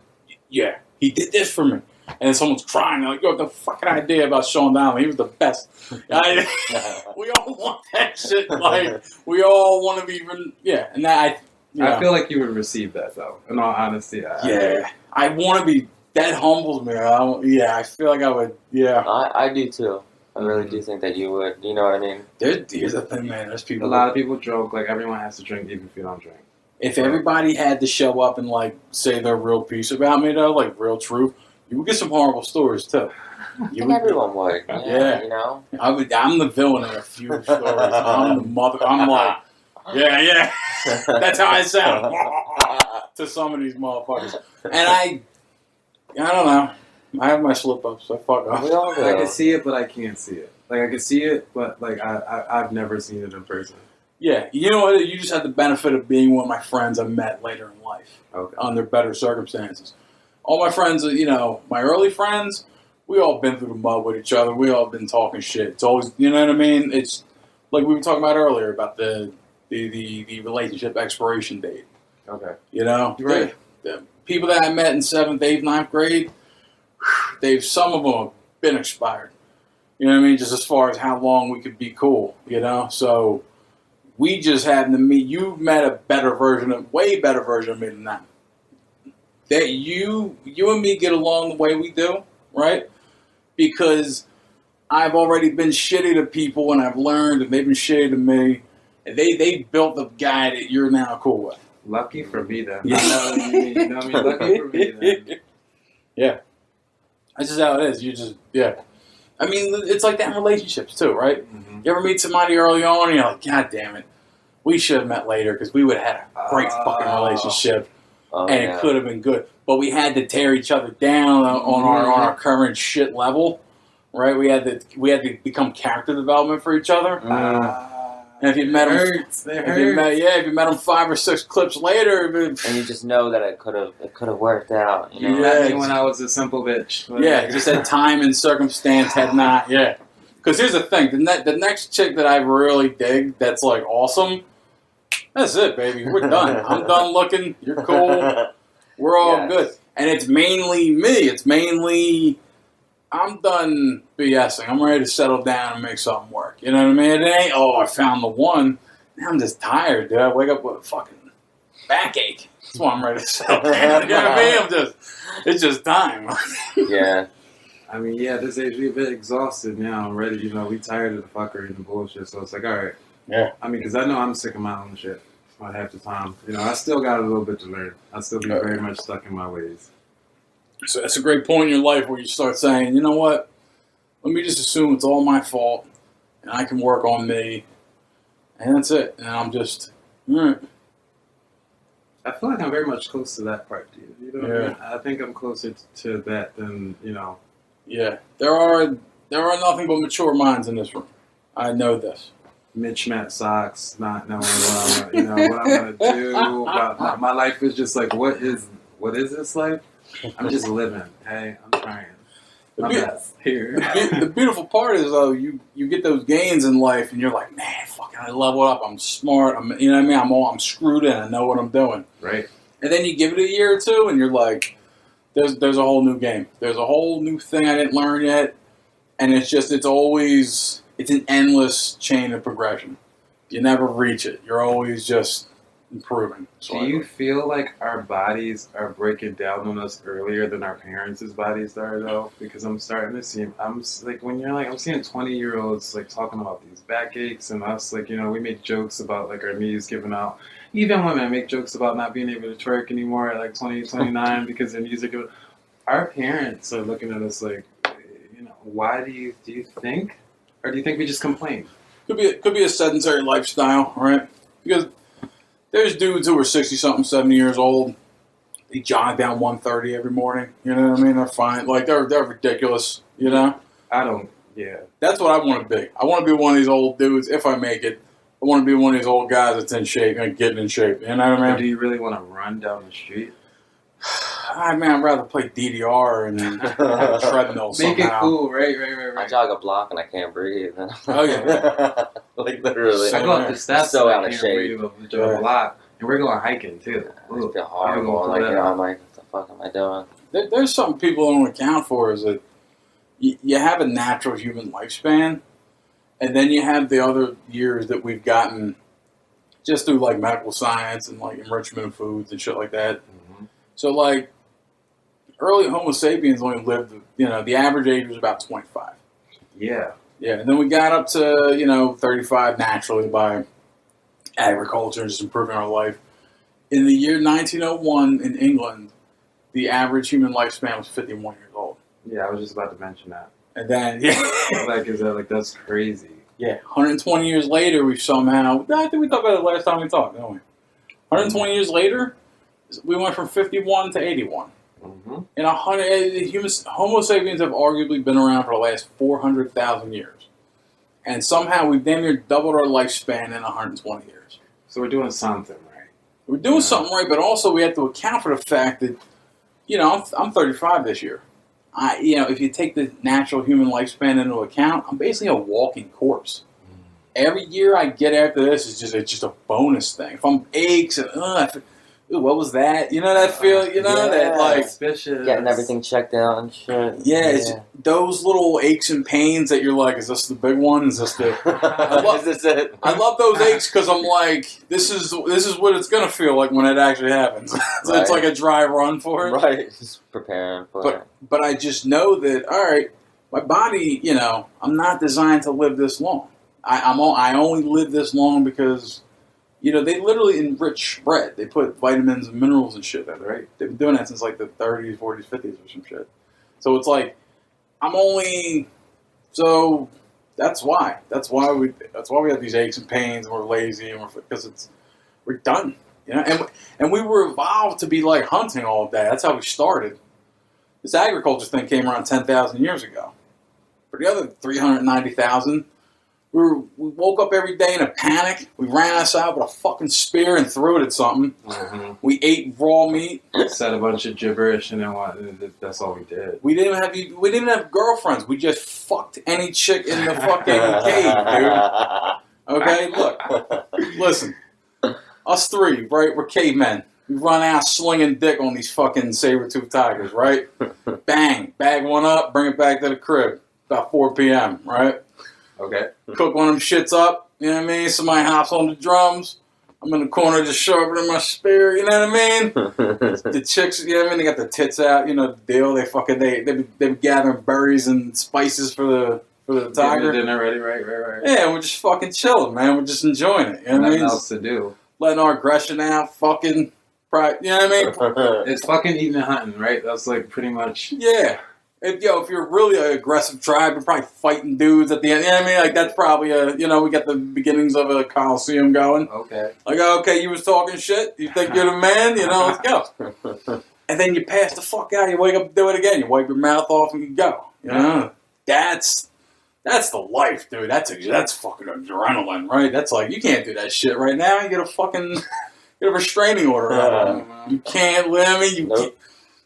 did this for me." And then someone's crying. They're like, "You have the fucking idea about Sean Donnelly. He was the best." We all want that shit. Like we all want to be, and that I feel like you would receive that, though. In all honesty, I want to be. That humbles me. I feel like I would. Yeah, I do too. I really do think that you would. You know what I mean? Here's the thing, man. There's people. A lot of people joke like everyone has to drink, even if you don't drink. If everybody had to show up and like say their real piece about me, though, like real truth, you would get some horrible stories too. I think everyone would. Yeah. I'm the villain in a few stories. I'm the mother. I'm like, yeah. That's how I sound to some of these motherfuckers. And I don't know. I have my slip ups, so fuck off. I can see it, but I can't see it. Like I can see it, but like I've never seen it in person. Yeah, you know what? You just have the benefit of being one of my friends I met later in life, under better circumstances. All my friends, my early friends, we all been through the mud with each other. We all been talking shit. It's always, you know what I mean? It's like we were talking about earlier about the relationship expiration date. Okay. Right. The people that I met in 7th, 8th, 9th grade, some of them have been expired. You know what I mean? Just as far as how long we could be cool, So we just happened to meet. You've met way better version of me than that. That you and me get along the way we do, right? Because I've already been shitty to people and I've learned, and they've been shitty to me. And they built the guy that you're now cool with. Lucky for me, then. Yeah. You know what I mean? Lucky for me, then. Yeah. That's just how it is. I mean, it's like that in relationships, too, right? Mm-hmm. You ever meet somebody early on and you're like, God damn it, we should have met later because we would have had a great fucking relationship it could have been good. But we had to tear each other down on our current shit level, right? We had to become character development for each other. And if you met him, if you met him 5 or 6 clips later, and you just know that it could have worked out. You know? You met me when I was a simple bitch. Yeah, just had time and circumstance had not. Yeah, because here's the thing: the next chick that I really dig, that's like awesome. That's it, baby. We're done. I'm done looking. You're cool. We're all good. And it's mainly me. It's mainly I'm done BSing. I'm ready to settle down and make something work. You know what I mean? It ain't, I found the one. Now I'm just tired, dude. I wake up with a fucking backache. That's why I'm ready to settle down. You know what I mean? It's just time. Yeah. I mean, this age, we're a bit exhausted now. I'm ready, we tired of the fuckery and the bullshit. So it's like, all right. Yeah. I mean, because I know I'm sick of my own shit. About half the time. I still got a little bit to learn. I still be very much stuck in my ways. So that's a great point in your life where you start saying, you know what? Let me just assume it's all my fault and I can work on me. And that's it. And I'm just, all right. I feel like I'm very much close to that part, dude. You know what I mean? I think I'm closer to that than, Yeah. There are nothing but mature minds in this room. I know this. Mitch-Matt socks, not knowing what I'm gonna do. My life is just like, what is this life? I'm just living. Hey, I'm trying. My best here. The beautiful part is though, you get those gains in life, and you're like, man, fucking, I level up. I'm smart. I'm screwed in. I know what I'm doing. Right. And then you give it a year or two, and you're like, there's a whole new game. There's a whole new thing I didn't learn yet, and it's an endless chain of progression. You never reach it. You're always just improving. Do you feel like our bodies are breaking down on us earlier than our parents' bodies are, though? Because I'm starting to see, I'm seeing 20-year-olds like talking about these backaches, and us we make jokes about like our knees giving out. Even women make jokes about not being able to twerk anymore at like 20, 29 because their knees are giving. Our parents are looking at us like, why do you think? Or do you think we just complain? Could be a sedentary lifestyle, right? Because there's dudes who are 60-something, 70 years old. They jog down 130 every morning. You know what I mean? They're fine. Like, they're ridiculous, I don't, That's what I want to be. I want to be one of these old dudes, if I make it. I want to be one of these old guys that's in shape and getting in shape. You know what I mean? Or do you really want to run down the street? I'd rather play DDR and then have a treadmill somehow. Make it cool, right. I jog a block and I can't breathe. Oh, yeah. Like, literally. I go up the steps so out of shape. A lot. And we're going hiking, too. I feel horrible. I'm like, what the fuck am I doing? There's something people don't account for is that you have a natural human lifespan, and then you have the other years that we've gotten just through, like, medical science and, like, enrichment of foods and shit like that. Mm-hmm. So, like, early Homo sapiens only lived, the average age was about 25. Yeah. Yeah, and then we got up to, 35 naturally by agriculture and just improving our life. In the year 1901 in England, the average human lifespan was 51 years old. Yeah, I was just about to mention that. And then, that's crazy. Yeah, 120 years later, we've somehow, I think we talked about it last time we talked, didn't we? 120 years later, we went from 51 to 81. Mm-hmm. And Homo sapiens have arguably been around for the last 400,000 years. And somehow we've damn near doubled our lifespan in 120 years. So we're doing something right. We're doing something right, but also we have to account for the fact that, I'm 35 this year. If you take the natural human lifespan into account, I'm basically a walking corpse. Every year I get after this is just a bonus thing. If I'm aches and ooh, what was that? You know that feel? That like suspicious. Getting everything checked out and shit. Yeah, it's those little aches and pains that you're like, is this the big one? Is this the? Is this it? I love those aches because I'm like, this is what it's gonna feel like when it actually happens. So it's like a dry run for it. Right, just preparing for it. But I just know that all right, my body, I'm not designed to live this long. I only live this long because. They literally enrich bread. They put vitamins and minerals and shit in it, right? They've been doing that since like the 30s, 40s, 50s or some shit. So it's like, so that's why. That's why we have these aches and pains and we're lazy and because we're done. And we were evolved to be like hunting all day. That's how we started. This agriculture thing came around 10,000 years ago. For the other 390,000, We woke up every day in a panic. We ran outside with a fucking spear and threw it at something. Mm-hmm. We ate raw meat. Said a bunch of gibberish and then that's all we did. We didn't even have girlfriends. We just fucked any chick in the fucking cave, dude. Okay, look, listen. Us three, right? We're cavemen. We run out slinging dick on these fucking saber-toothed tigers, right? Bang, bag one up, bring it back to the crib. About 4 p.m., right? Okay. Cook one of them shits up, you know what I mean? Somebody hops on the drums. I'm in the corner just sharpening my spear, you know what I mean? The chicks, you know what I mean? They got their tits out, you know the deal. They be gathering berries and spices for the tiger. Getting dinner ready, right. Yeah, we're just fucking chilling, man. We're just enjoying it, you know what I mean? Nothing else to do. Letting our aggression out, fucking, you know what I mean? It's fucking eating and hunting, right? That's like pretty much. Yeah. If you're really an aggressive tribe, you're probably fighting dudes at the end. You know what I mean? Like, that's probably we got the beginnings of a Coliseum going. Okay. Like, okay, you was talking shit. You think you're the man? You know, let's go. And then you pass the fuck out. You wake up, do it again. You wipe your mouth off and you go. You know? That's the life, dude. That's fucking adrenaline, right? That's like, you can't do that shit right now. You get a restraining order out of them. You can't, I mean, Nope.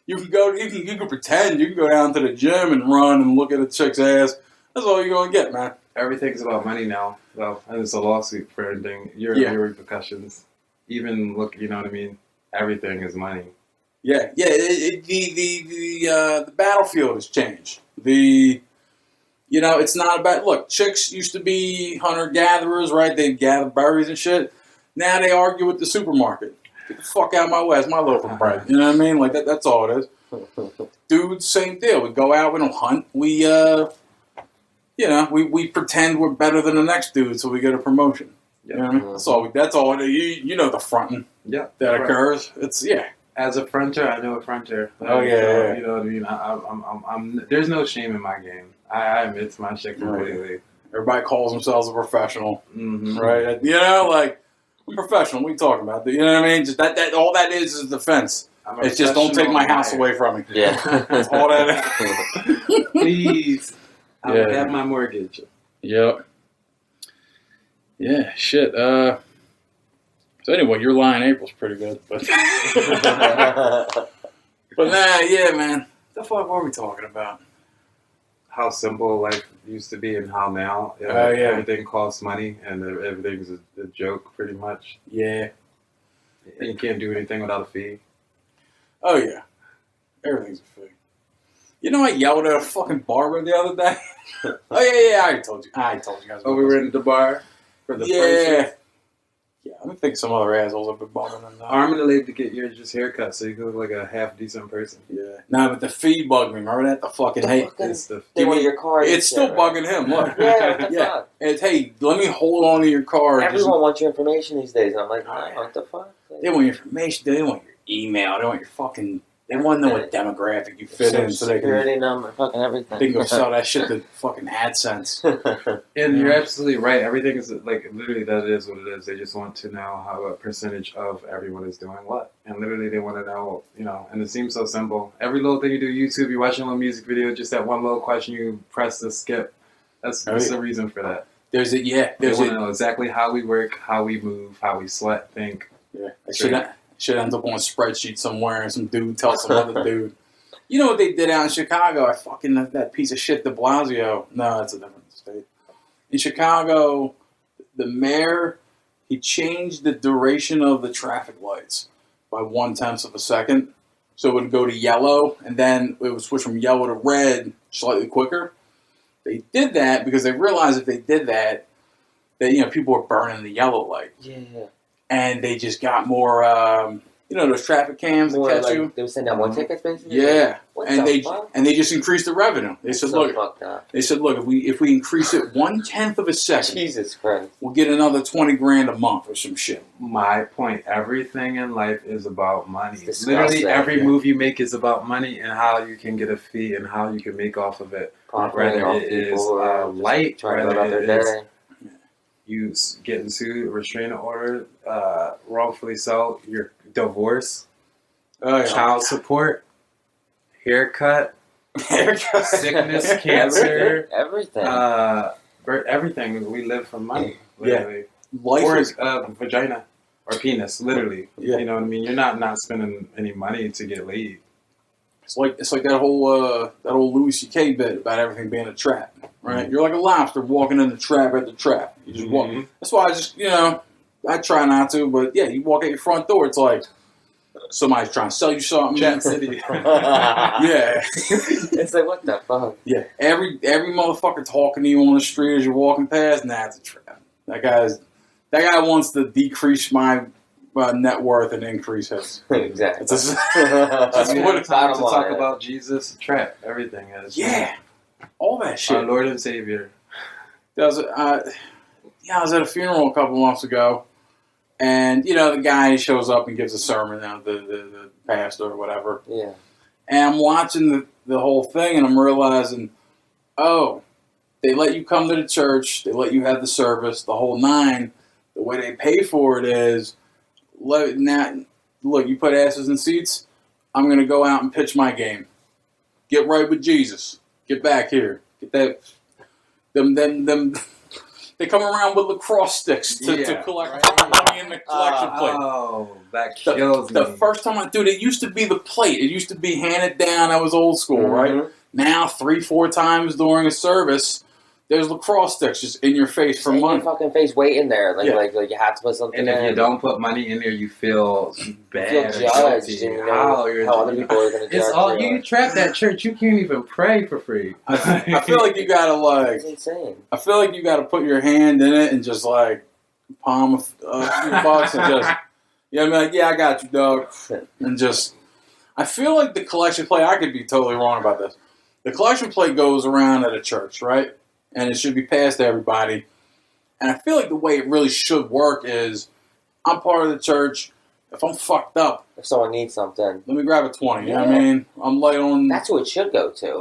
You can pretend. You can go down to the gym and run and look at a chick's ass. That's all you're going to get, man. Everything's about money now, though. And it's a lawsuit for everything. Your repercussions. Even look, you know what I mean? Everything is money. Yeah. The battlefield has changed. It's not about, look, chicks used to be hunter-gatherers, right? They'd gather berries and shit. Now they argue with the supermarket. Get the fuck out of my way. It's my loaf of bread. You know what I mean? Like, that's all it is. Dudes, same deal. We go out, we don't hunt. We pretend we're better than the next dude so we get a promotion. Yeah. You know what I mean? That's all it is. You know the fronting that occurs. It's, As a fronter, I know a fronter. Oh, yeah. You know what I mean? I'm there's no shame in my game. I admit my shit completely. Everybody calls themselves a professional. Mm-hmm. Right? You know, like, I'm professional. What are you talking about? You know what I mean? Just that all that is defense. It's just don't take my house away from me. Yeah. That's all that is. Please. I would have my mortgage. Yep. Yeah, shit. So anyway, your line April's pretty good. But man. What the fuck were we talking about? How simple life used to be and how now everything costs money and everything's a joke pretty much. Yeah. And you can't do anything without a fee. Oh, yeah. Everything's a fee. You know, I yelled at a fucking barber the other day. Oh, yeah. I told you guys. Oh, we were in the bar for the first. Yeah, I think some other assholes have been bumming them now. Arm and a leg to get your just haircut so you can look like a half decent person. Yeah. Nah, but the fee bugged me. Remember that? The fucking hate. They want your car. It's still bugging him. Look. Yeah, what the fuck? It's, hey, let me hold on to your car. Everyone wants your information these days. And I'm like, what the fuck? They want your information. They want your email. They want your fucking... They want to know what demographic you fit in so they can... Security number, fucking everything. They can go sell that shit to fucking AdSense. And you're absolutely right. Everything is, like, literally that is what it is. They just want to know how a percentage of everyone is doing what. And literally they want to know, you know, and it seems so simple. Every little thing you do, YouTube, you're watching a little music video, just that one little question, you press the skip. That's the reason for that. They want to know exactly how we work, how we move, how we sweat, think. Yeah. Shit ends up on a spreadsheet somewhere and some dude tells some other dude. You know what they did out in Chicago? That piece of shit de Blasio. No, that's a different state. In Chicago, the mayor, he changed the duration of the traffic lights by 0.1 of a second. So it would go to yellow, and then it would switch from yellow to red slightly quicker. They did that because they realized if they did that, people were burning the yellow light. Yeah. And they just got more, those traffic cams that catch you. They would send out more tickets, basically. Yeah, and they just increased the revenue. They said, look, if we increase it 0.1 of a second, Jesus Christ, we'll get another $20,000 a month or some shit. My point: everything in life is about money. Literally, every move you make is about money and how you can get a fee and how you can make off of it. Whether it is light, whether it is you getting sued, restraining order, wrongfully so, your divorce, child support, haircut, sickness, cancer, everything. everything. We live from money. Yeah. Literally. Life Or is vagina or penis. Literally. Yeah. You know what I mean? You're not spending any money to get laid. it's like that whole Louis C.K. bit about everything being a trap, right? Mm-hmm. You're like a lobster walking in the trap at the trap. You just walk. Mm-hmm. That's why I try not to, but yeah, you walk out your front door, it's like somebody's trying to sell you something. Chat City. Yeah. It's like, what the fuck? Yeah. Every motherfucker talking to you on the street as you're walking past, it's a trap. That guy wants to decrease my net worth and increase his. Exactly. That's That's what what it's time to bottom talk line. about Jesus. Trap. Everything is. Yeah. All that shit. Our Lord and Savior. I was at a funeral a couple months ago, and the guy shows up and gives a sermon, the pastor or whatever. Yeah. And I'm watching the whole thing, and I'm realizing, oh, they let you come to the church, they let you have the service, the whole nine. The way they pay for it is, look, you put asses in seats. I'm going to go out and pitch my game. Get right with Jesus. Get back here. Get that. Them. They come around with lacrosse sticks to collect money in the collection plate. Oh, that kills The me. first time it used to be the plate. It used to be handed down. That was old school, right? Now, 3-4 times during a service, there's lacrosse sticks just in your face for in money. your fucking face, waiting there, like you have to put something. And if you don't put money in there, you feel bad. feel judged, and how other people are going to judge it's all you. you trap that church. You can't even pray for free. I feel like you gotta It's insane. I feel like you gotta put your hand in it and just like palm a few bucks and just I got you, dog. And just I feel like the collection plate. I could be totally wrong about this. The collection plate goes around at a church, right? And it should be passed to everybody. And I feel like the way it really should work is I'm part of the church. If I'm fucked up, If someone needs something, let me grab a 20. You know what I mean? I'm light on. that's who it should go to.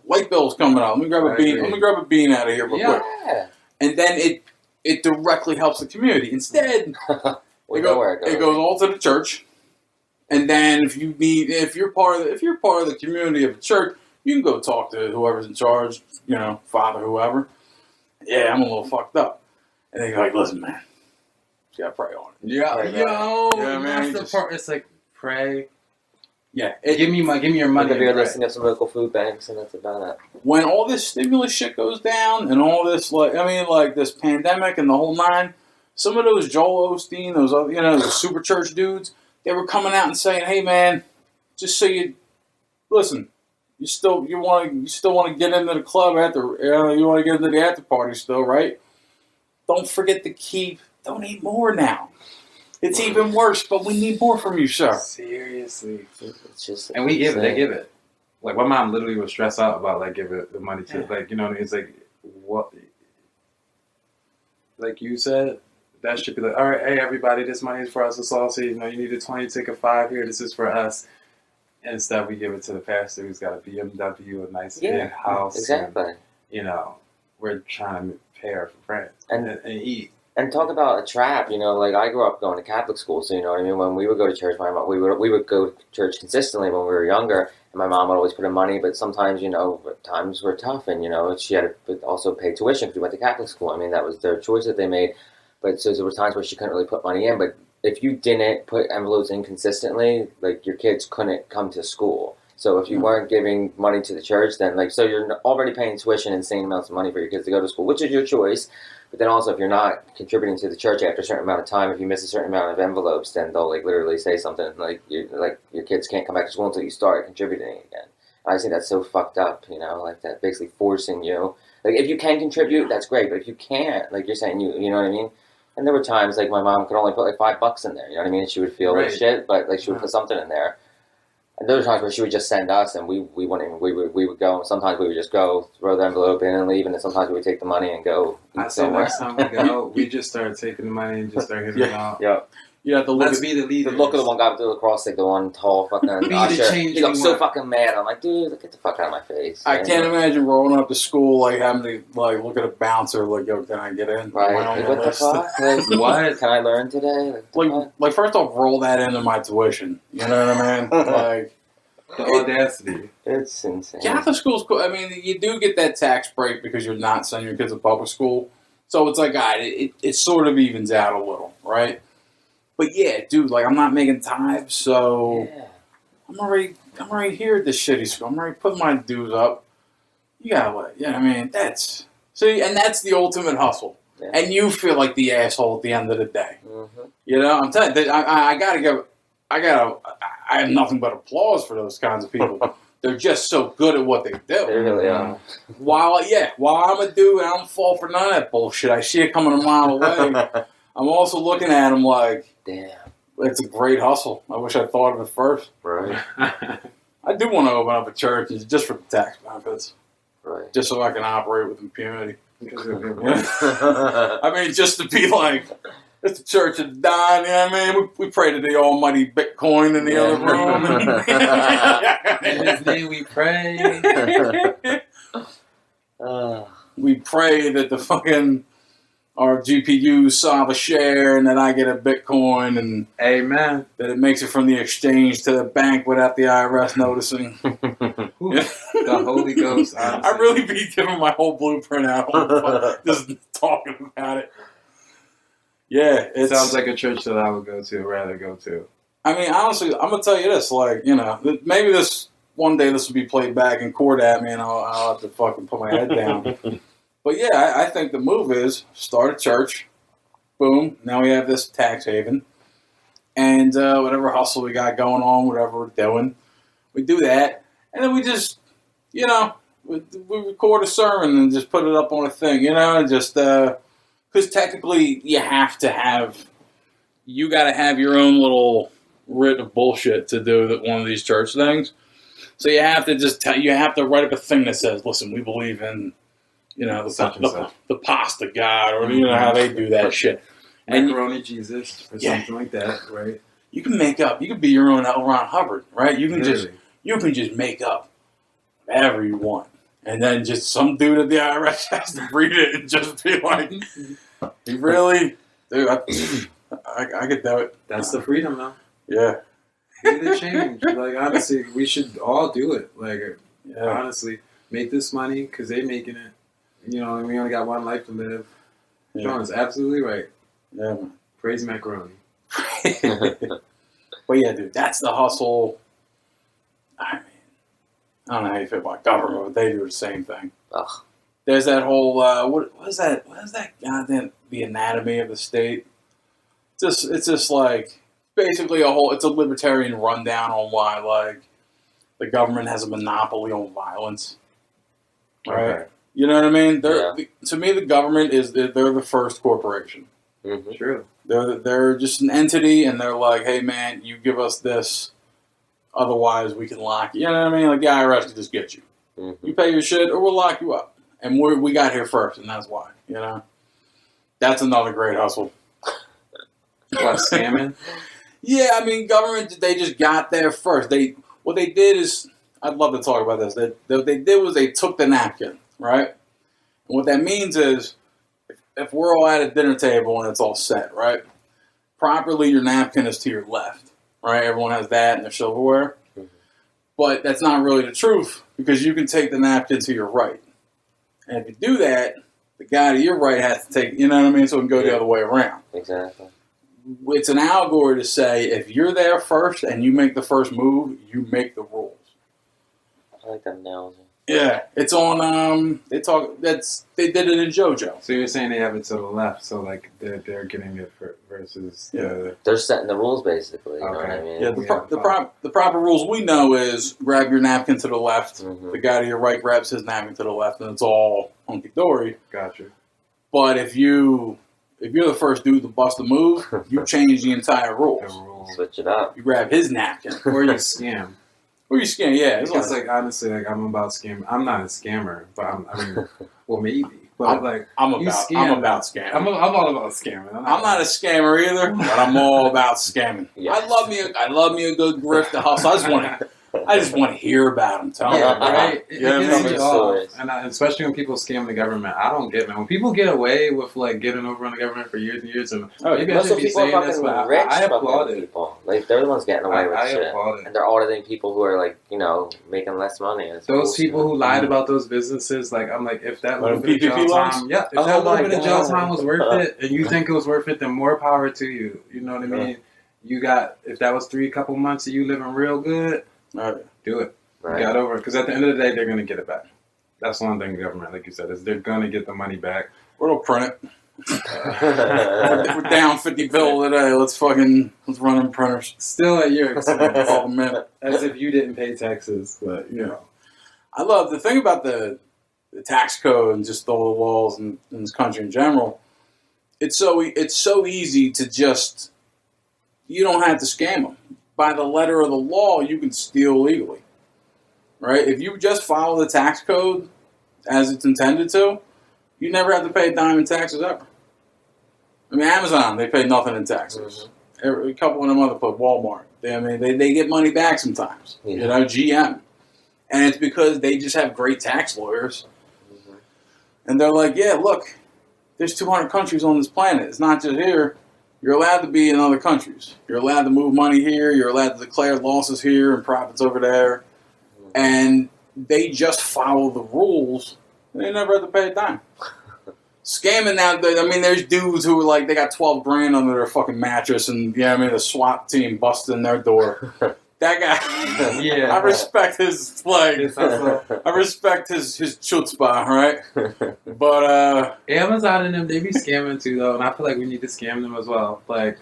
Light bill's coming out. Let me grab a bean. agree. Let me grab a bean out of here real quick. Yeah. And then it directly helps the community. Instead, We know where it goes all to the church. And then if you're part of the community of the church, you can go talk to whoever's in charge, father, whoever. Yeah, I'm a little fucked up. And they're like, listen, man, you gotta pray on it. That's the part. It's like pray. Yeah, Give me your money. You're and pray. listing of some local food banks, and that's about it. when all this stimulus shit goes down and all this, this pandemic and the whole nine, some of those Joel Osteen, those other, those super church dudes, they were coming out and saying, hey, man, just so you listen, you still want to get into the club you want to get into the after party still, right? Don't forget to donate more now. It's even worse, but we need more from you, sir. Seriously. It's just And we give it. They give it. Like my mom literally was stressed out about like giving the money to what I mean? It's like what, like you said, that should be like, all right, hey everybody, this money is for us. It's all so you need a 20, take a 5 here. This is for us. And instead, we give it to the pastor who's got a BMW, a nice big house. Exactly. And, we're trying to pay our friends and eat. And talk about a trap, like I grew up going to Catholic school, so what I mean. When we would go to church, my mom, we would go to church consistently when we were younger, and my mom would always put in money. But sometimes, times were tough, and she had to also pay tuition because we went to Catholic school. I mean, that was their choice that they made. But so there were times where she couldn't really put money in. But if you didn't put envelopes in consistently, like your kids couldn't come to school. So if you weren't giving money to the church, then so you're already paying tuition, insane amounts of money for your kids to go to school, which is your choice. But then also, if you're not contributing to the church after a certain amount of time, if you miss a certain amount of envelopes, then they'll literally say something like your kids can't come back to school until you start contributing again. I just think that's so fucked up, like that basically forcing you. Like if you can contribute, that's great. But if you can't, like you're saying, you know what I mean. And there were times like my mom could only put like $5 in there. You know what I mean? She would feel like shit, but like she would put something in there. And there were times where she would just send us, and we would go. And sometimes we would just go throw the envelope in and leave, and then sometimes we would take the money and go. I say next time we go, we just start taking the money and just start hitting them out. Yeah. You have to look. Let's be the leader. The look of the one guy with the lacrosse stick, the one tall fucking Be usher. the change He got you so want. fucking mad. I'm like, dude, get the fuck out of my face. I can't imagine rolling up to school having to look at a bouncer yo, can I get in? Right? Am I on Like, the what the list? fuck? Like, What? can I learn today? First off, roll that into my tuition. You know what I mean? The audacity. It's insane. Catholic school's cool. I mean, you do get that tax break because you're not sending your kids to public school. So it's like, it sort of evens out a little, right? But yeah, dude, like I'm not making tithes, so Yeah. I'm already here at this shitty school. I'm already putting my dues up. You gotta let, yeah, I mean, that's the ultimate hustle. Yeah. And you feel like the asshole at the end of the day. Mm-hmm. You know, I'm telling you, I have nothing but applause for those kinds of people. They're just so good at what they They do. really are. While I'm a dude, I don't fall for none of that bullshit. I see it coming a mile away. I'm also looking at them like, Damn. it's a great hustle. I wish I thought of it first. Right. I do want to open up a church just for the tax benefits, Right. just so I can operate with impunity. yeah. I mean, just to be like, it's the Church of the Don, you know what I mean? We pray to the almighty Bitcoin in the other room. In His name we pray. We pray that the fucking our GPUs solve a share and that I get a Bitcoin and Amen. that it makes it from the exchange to the bank without the IRS noticing. Ooh, the Holy Ghost. Honestly. I really be giving my whole blueprint out, just talking about it. Yeah, It sounds like a church that I would rather go to. I mean, honestly, I'm gonna tell you this. Like, you know, maybe one day this will be played back in court at me, and I'll have to fucking put my head down. But yeah, I think the move is start a church. Boom. Now we have this tax haven, and whatever hustle we got going on, whatever we're doing, we do that, and then we just, you know, we record a sermon and just put it up on a thing, you know, and just because technically you got to have your own little writ of bullshit to do one of these church things. So you have to you have to write up a thing that says, listen, we believe in, you know, the pasta god, or you know how they do that shit. And Macaroni Jesus or something like that, right? You can you can be your own L. Ron Hubbard, right? You can Literally. just make up whatever you want. And then just some dude at the IRS has to read it and just be like, you really? Dude, I could do it. That's the freedom, though. Yeah. Be the change. Like, honestly, we should all do it. Like, Yeah. honestly, make this money because they're making it. You know, and we only got one life to live. Yeah. John is absolutely right. Yeah, man. Praise macaroni. But yeah, dude, that's the hustle. I mean, I don't know how you feel about government, but they do the same thing. Ugh. There's that whole what is that? What is that goddamn the anatomy of the state? It's just like basically it's a libertarian rundown on why like the government has a monopoly on violence. Right? Okay. You know what I mean? To me, the government they're the first corporation. Mm-hmm. True. They're just an entity, and they're like, hey man, you give us this, otherwise we can lock you. You know what I mean? Like the IRS can just get you. Mm-hmm. You pay your shit, or we'll lock you up. And we got here first, and that's why. You know, that's another great hustle. What, scamming? Yeah, I mean, government, they just got there first. What they did is, I'd love to talk about this. What they did was they took the napkin, right? And what that means is, if we're all at a dinner table and it's all set, right? Properly, your napkin is to your left, right? Everyone has that in their silverware. Mm-hmm. But that's not really the truth, because you can take the napkin to your right. And if you do that, the guy to your right has to take, you know what I mean? So it can go the other way around. Exactly. It's an allegory to say, if you're there first and you make the first move, you make the rules. I like that analogy. Yeah, it's on. They did it in JoJo. So you're saying they have it to the left, so like they're getting it versus They're setting the rules, basically. You know what I Okay. mean? Yeah, the proper rules we know is grab your napkin to the left. Mhm. The guy to your right grabs his napkin to the left, and it's all hunky dory. Gotcha. But if you're the first dude to bust a move, you change the entire The rules. rules. Switch it up. You grab his napkin, Or you scam. or you scan. Yeah, it's Because like, like honestly, like I'm about scam. I'm not a scammer, but I mean, well maybe. But like I'm you about scamming. I'm all about scamming. I'm not a scammer either, but I'm all about scamming. Yes. I love me a good grift to hustle. I just want to hear about them. Tell me, right? It Yeah, gets man. me off, and especially when people scam the government. I don't get it. When people get away with like getting over on the government for years and years, and maybe I Most should of be people are saying this, fucking but rich I applaud fucking it. people. Like, they're the ones getting away with I shit. applaud it. And they're auditing people who are, like, you know, making less money. And it's Those bullshit. people who lied about those businesses, like I'm like, if that little Like bit of jail PPP loans? time, if Oh that little my bit of jail God. time was worth it, and you think it was worth it, then more power to you. You know what I mean? You got if that was couple months of you living real good, do it. Right. You got over it because at the end of the day, they're gonna get it back. That's one thing the government, like you said, is they're gonna get the money back. Or they'll print it. We're down 50 bill today. Let's run them printers. Still at your expense, Call them in. as if you didn't pay taxes. But you know, I love the thing about the tax code and just all the laws in this country in general. It's so easy to just, you don't have to scam them. By the letter of the law, you can steal legally. Right? If you just follow the tax code as it's intended to, you never have to pay a dime in taxes ever. I mean, Amazon, they pay nothing in taxes. A couple of them other put Walmart. They get money back sometimes. Yeah. You know, GM. And it's because they just have great tax lawyers. And they're like, yeah, look, there's 200 countries on this planet. It's not just here. You're allowed to be in other countries. You're allowed to move money here. You're allowed to declare losses here and profits over there. And they just follow the rules. They never have to pay a dime. Scamming now, there's dudes who are like, they got 12 grand under their fucking mattress and, the SWAT team busted in their door. That guy, yeah, I respect his, I respect his chutzpah, right? But, Amazon and them, they be scamming too, though, and I feel like we need to scam them as well. Like,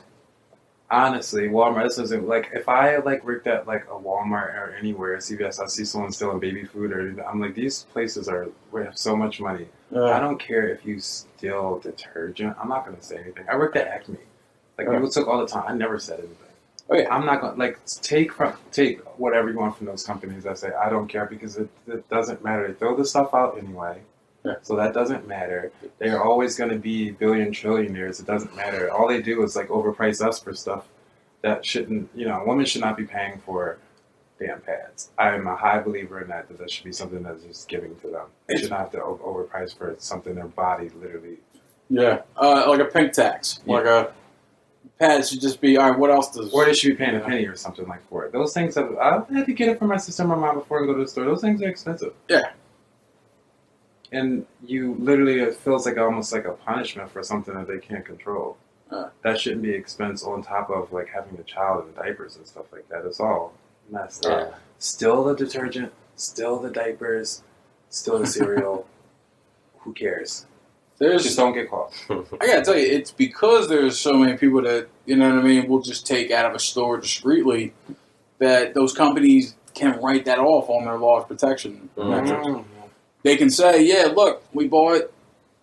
honestly, Walmart, this isn't, like, if I, like, worked at, like, a Walmart or anywhere, CVS, I see someone stealing baby food, or I'm like, these places we have so much money. I don't care if you steal detergent. I'm not going to say anything. I worked at Acme. Like, people took all the time. I never said anything. Oh, yeah. I'm not going to, like, take whatever you want from those companies. I say, I don't care because it doesn't matter. They throw the stuff out anyway. Yeah. So that doesn't matter. They're always going to be billion trillionaires. It doesn't matter. All they do is, like, overprice us for stuff that shouldn't, women should not be paying for damn pads. I am a high believer in that should be something that's just giving to them. They should not have to overprice for something their body literally. Yeah, like a pink tax. Yeah. Like a pad should just be, all right, what else does... Or they should be paying a penny or something like for it. Those things, I had to get it from my sister and my mom before I go to the store. Those things are expensive. Yeah. And you literally, it feels like almost like a punishment for something that they can't control. That shouldn't be expense on top of like having a child in diapers and stuff like that. It's all messed up. Still the detergent, still the diapers, still the cereal. Who cares? Just don't get caught. I gotta tell you, it's because there's so many people that, will just take out of a store discreetly that those companies can write that off on their loss protection metrics. They can say, yeah, look, we bought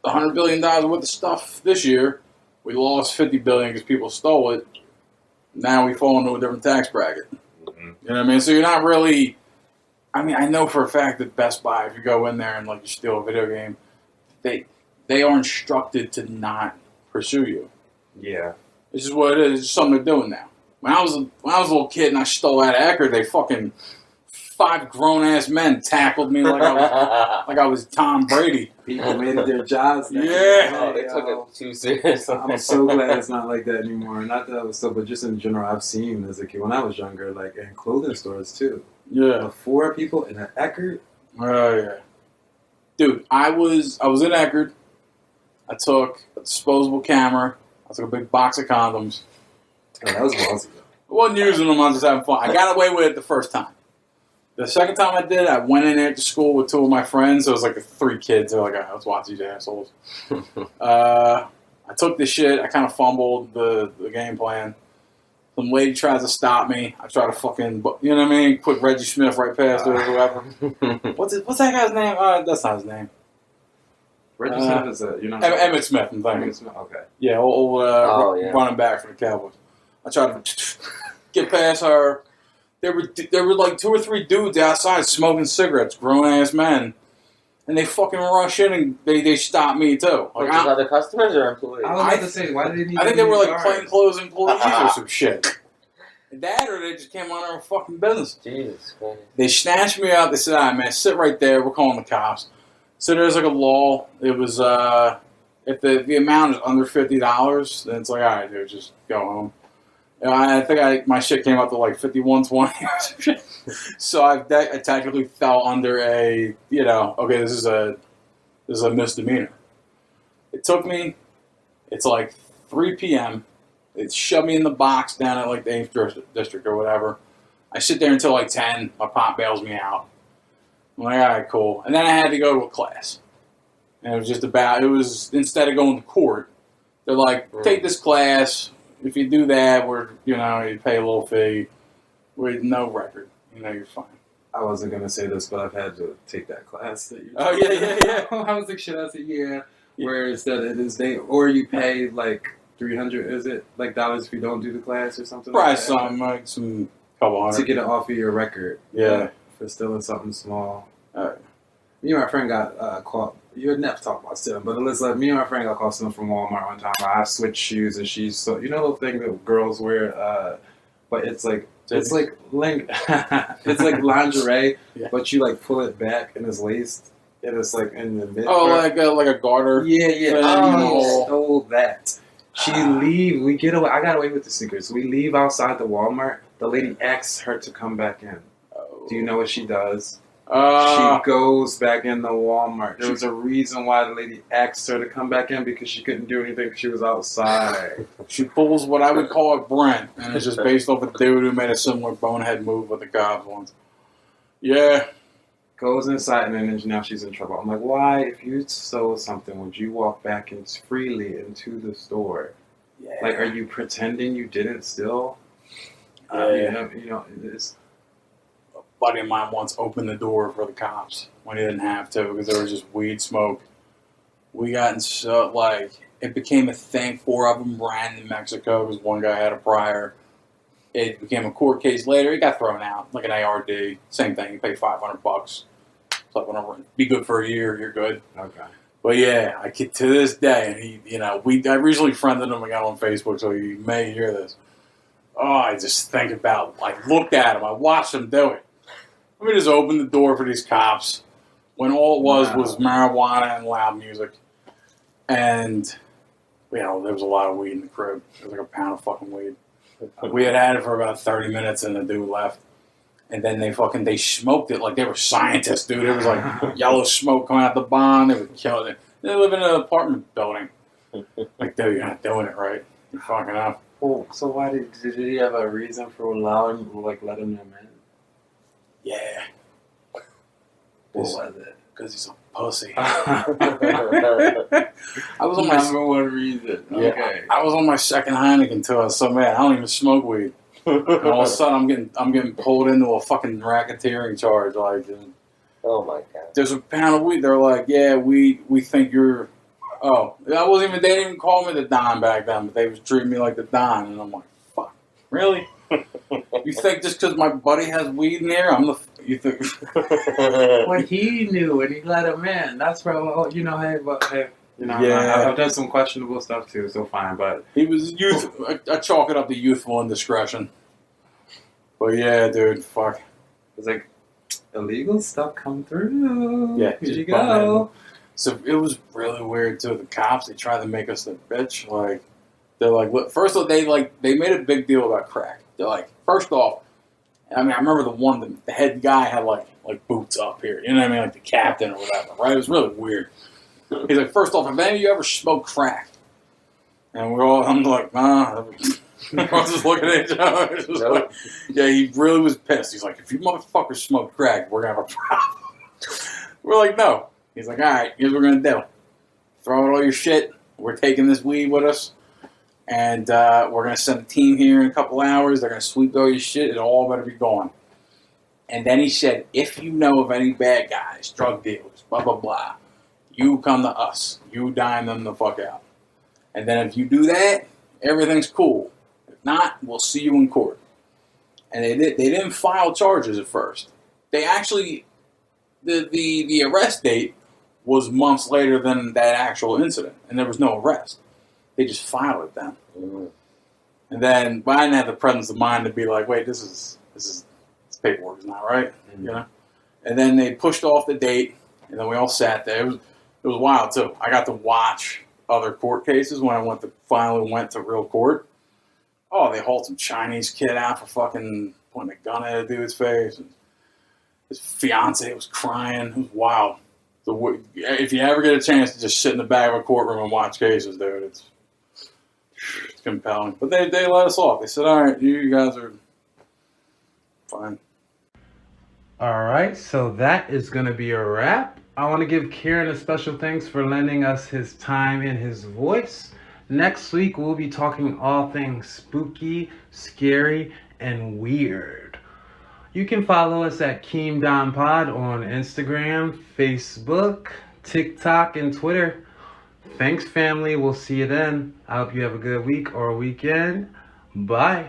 $100 billion worth of stuff this year. We lost $50 billion because people stole it. Now we fall into a different tax bracket. You know what I mean? So you're not really... I know for a fact that Best Buy, if you go in there and like you steal a video game, they are instructed to not pursue you. Yeah. This is what it is. It's just something they're doing now. When I was a little kid and I stole out of Eckerd, they fucking 5 grown-ass men tackled me like I was Tom Brady. People made it their jobs. Yeah. They took it too seriously. I'm so glad it's not like that anymore. Not that I was so, but just in general, I've seen as a kid when I was younger, like in clothing stores too. Yeah. The 4 people in an Eckerd. Oh yeah. Dude, I was in Eckerd. I took a disposable camera. I took a big box of condoms. Oh, that was ballsy though. I wasn't using them. I was just having fun. I got away with it the first time. The second time I did it, I went in there to school with 2 of my friends. It was like 3 kids. They're like, let's watch these assholes. I took the shit. I kind of fumbled the game plan. Some lady tries to stop me. I try to fucking, you know what I mean? Put Reggie Smith right past her or whoever. What's that guy's name? That's not his name. Reggie Smith is Emmett Smith, I'm thinking. Emmett Smith, okay. Yeah, old running back for the Cowboys. I tried to get past her. There were like 2 or 3 dudes outside smoking cigarettes, grown-ass men. And they fucking rush in and they stop me too. Like, other customers or employees? I was about to say, why did they need I think they were like plainclothes employees or some shit. That or they just came on our fucking business. Jesus Christ. They snatched me out. They said, all right, man, sit right there. We're calling the cops. So there's like a law. It was, if the amount is under $50, then it's like, all right, dude, just go home. I think my shit came up to like 51.20. So I technically fell under a, okay, this is a misdemeanor. It took me, it's like 3 p.m. It shoved me in the box down at like the 8th district or whatever. I sit there until like 10. My pop bails me out. I'm like, all right, cool. And then I had to go to a class. And it was instead of going to court, they're like, take this class. If you do that, you pay a little fee with no record. You're fine. I wasn't going to say this, but I've had to take that class. That oh, yeah. I was like, shit, I said, yeah. Where instead it is or you pay like $300, is it? Like dollars if you don't do the class or something? Probably like something, like some couple hundred. To get it off of your record. Yeah. For stealing something small. Me and my friend got caught. You would never talk about stealing, but let's me and my friend got caught stealing from Walmart one time. I switched shoes and she's the thing that girls wear, but it's like it's like lingerie, yeah. But you like pull it back and it's laced and it's like in the mid. Oh, like a garter. Yeah. Oh, stole that. We get away. I got away with the secrets. We leave outside the Walmart. The lady asks her to come back in. Oh. Do you know what she does? She goes back in the Walmart. There was a reason why the lady asked her to come back in because she couldn't do anything because she was outside. She pulls what I would call a Brent, and it's just based off a dude who made a similar bonehead move with the cops once. Yeah. Goes inside and then now she's in trouble. I'm like, why? If you stole something, would you walk back freely into the store? Yeah. Like, are you pretending you didn't steal? Yeah. It's... A buddy of mine once opened the door for the cops when he didn't have to because there was just weed smoke. We got in it became a thing. 4 of them ran to Mexico because one guy had a prior. It became a court case later. It got thrown out like an ARD. Same thing. You pay $500. It's like whenever be good for a year, you're good. Okay. But yeah, I get to this day, and I recently friended him. I got on Facebook, so you may hear this. Oh, I just think about, looked at him. I watched him do it. Let me just open the door for these cops when all it was marijuana and loud music. And, there was a lot of weed in the crib. There was like a pound of fucking weed. We had it for about 30 minutes and the dude left. And then they smoked it like they were scientists, dude. It was like yellow smoke coming out the bond. They would kill it. They live in an apartment building. Like, dude, you're not doing it right. You're fucking up. Well, so why did he have a reason for letting them in? Yeah. What was it? Because he's a pussy. I was on my number one reason. Yeah, okay. I was on my second Heineken too. I was so mad. I don't even smoke weed. And all of a sudden, I'm getting pulled into a fucking racketeering charge. Oh my god! There's a pound of weed. They're like, yeah, we think you're. Oh, they didn't even call me the Don back then, but they was treating me like the Don, and I'm like, fuck, really? You think just because my buddy has weed in there, you think? Well, he knew and he let him in. That's where, I've done some questionable stuff too, so fine. But he was I chalk it up to youthful indiscretion. But yeah, dude, fuck. It's like illegal stuff come through. Yeah, here you go. So it was really weird too. The cops, they tried to make us the bitch. They're like, look, first of all, they made a big deal about crack. They're like, first off, I remember the head guy had like boots up here. You know what I mean? Like the captain or whatever, right? It was really weird. He's like, first off, have any of you ever smoked crack? And I'm like, nah. I was just looking at each other. Nope. Yeah, he really was pissed. He's like, if you motherfuckers smoke crack, we're going to have a problem. We're like, no. He's like, all right, here's what we're going to do. Throw out all your shit. We're taking this weed with us. And we're going to send a team here in a couple hours. They're going to sweep all your shit. It all better be gone. And then he said, if you know of any bad guys, drug dealers, blah, blah, blah, you come to us. You dime them the fuck out. And then if you do that, everything's cool. If not, we'll see you in court. And they didn't file charges at first. They actually, the arrest date was months later than that actual incident. And there was no arrest. They just filed it then. And then, but I didn't have the presence of mind to be like, wait, this paperwork is not right, you know. And then they pushed off the date, and then we all sat there. It was wild too. I got to watch other court cases when I finally went to real court. Oh, they hauled some Chinese kid out for fucking pointing a gun at a dude's face. And his fiance was crying. It was wild. If you ever get a chance to just sit in the back of a courtroom and watch cases, dude, it's compelling. But they let us off. They said, all right, you guys are fine. All right, so that is going to be a wrap. I want to give Kieran a special thanks for lending us his time and his voice. Next week, we'll be talking all things spooky, scary, and weird. You can follow us at Akeem Don Pod on Instagram, Facebook, TikTok, and Twitter. Thanks, family. We'll see you then. I hope you have a good week or weekend. Bye.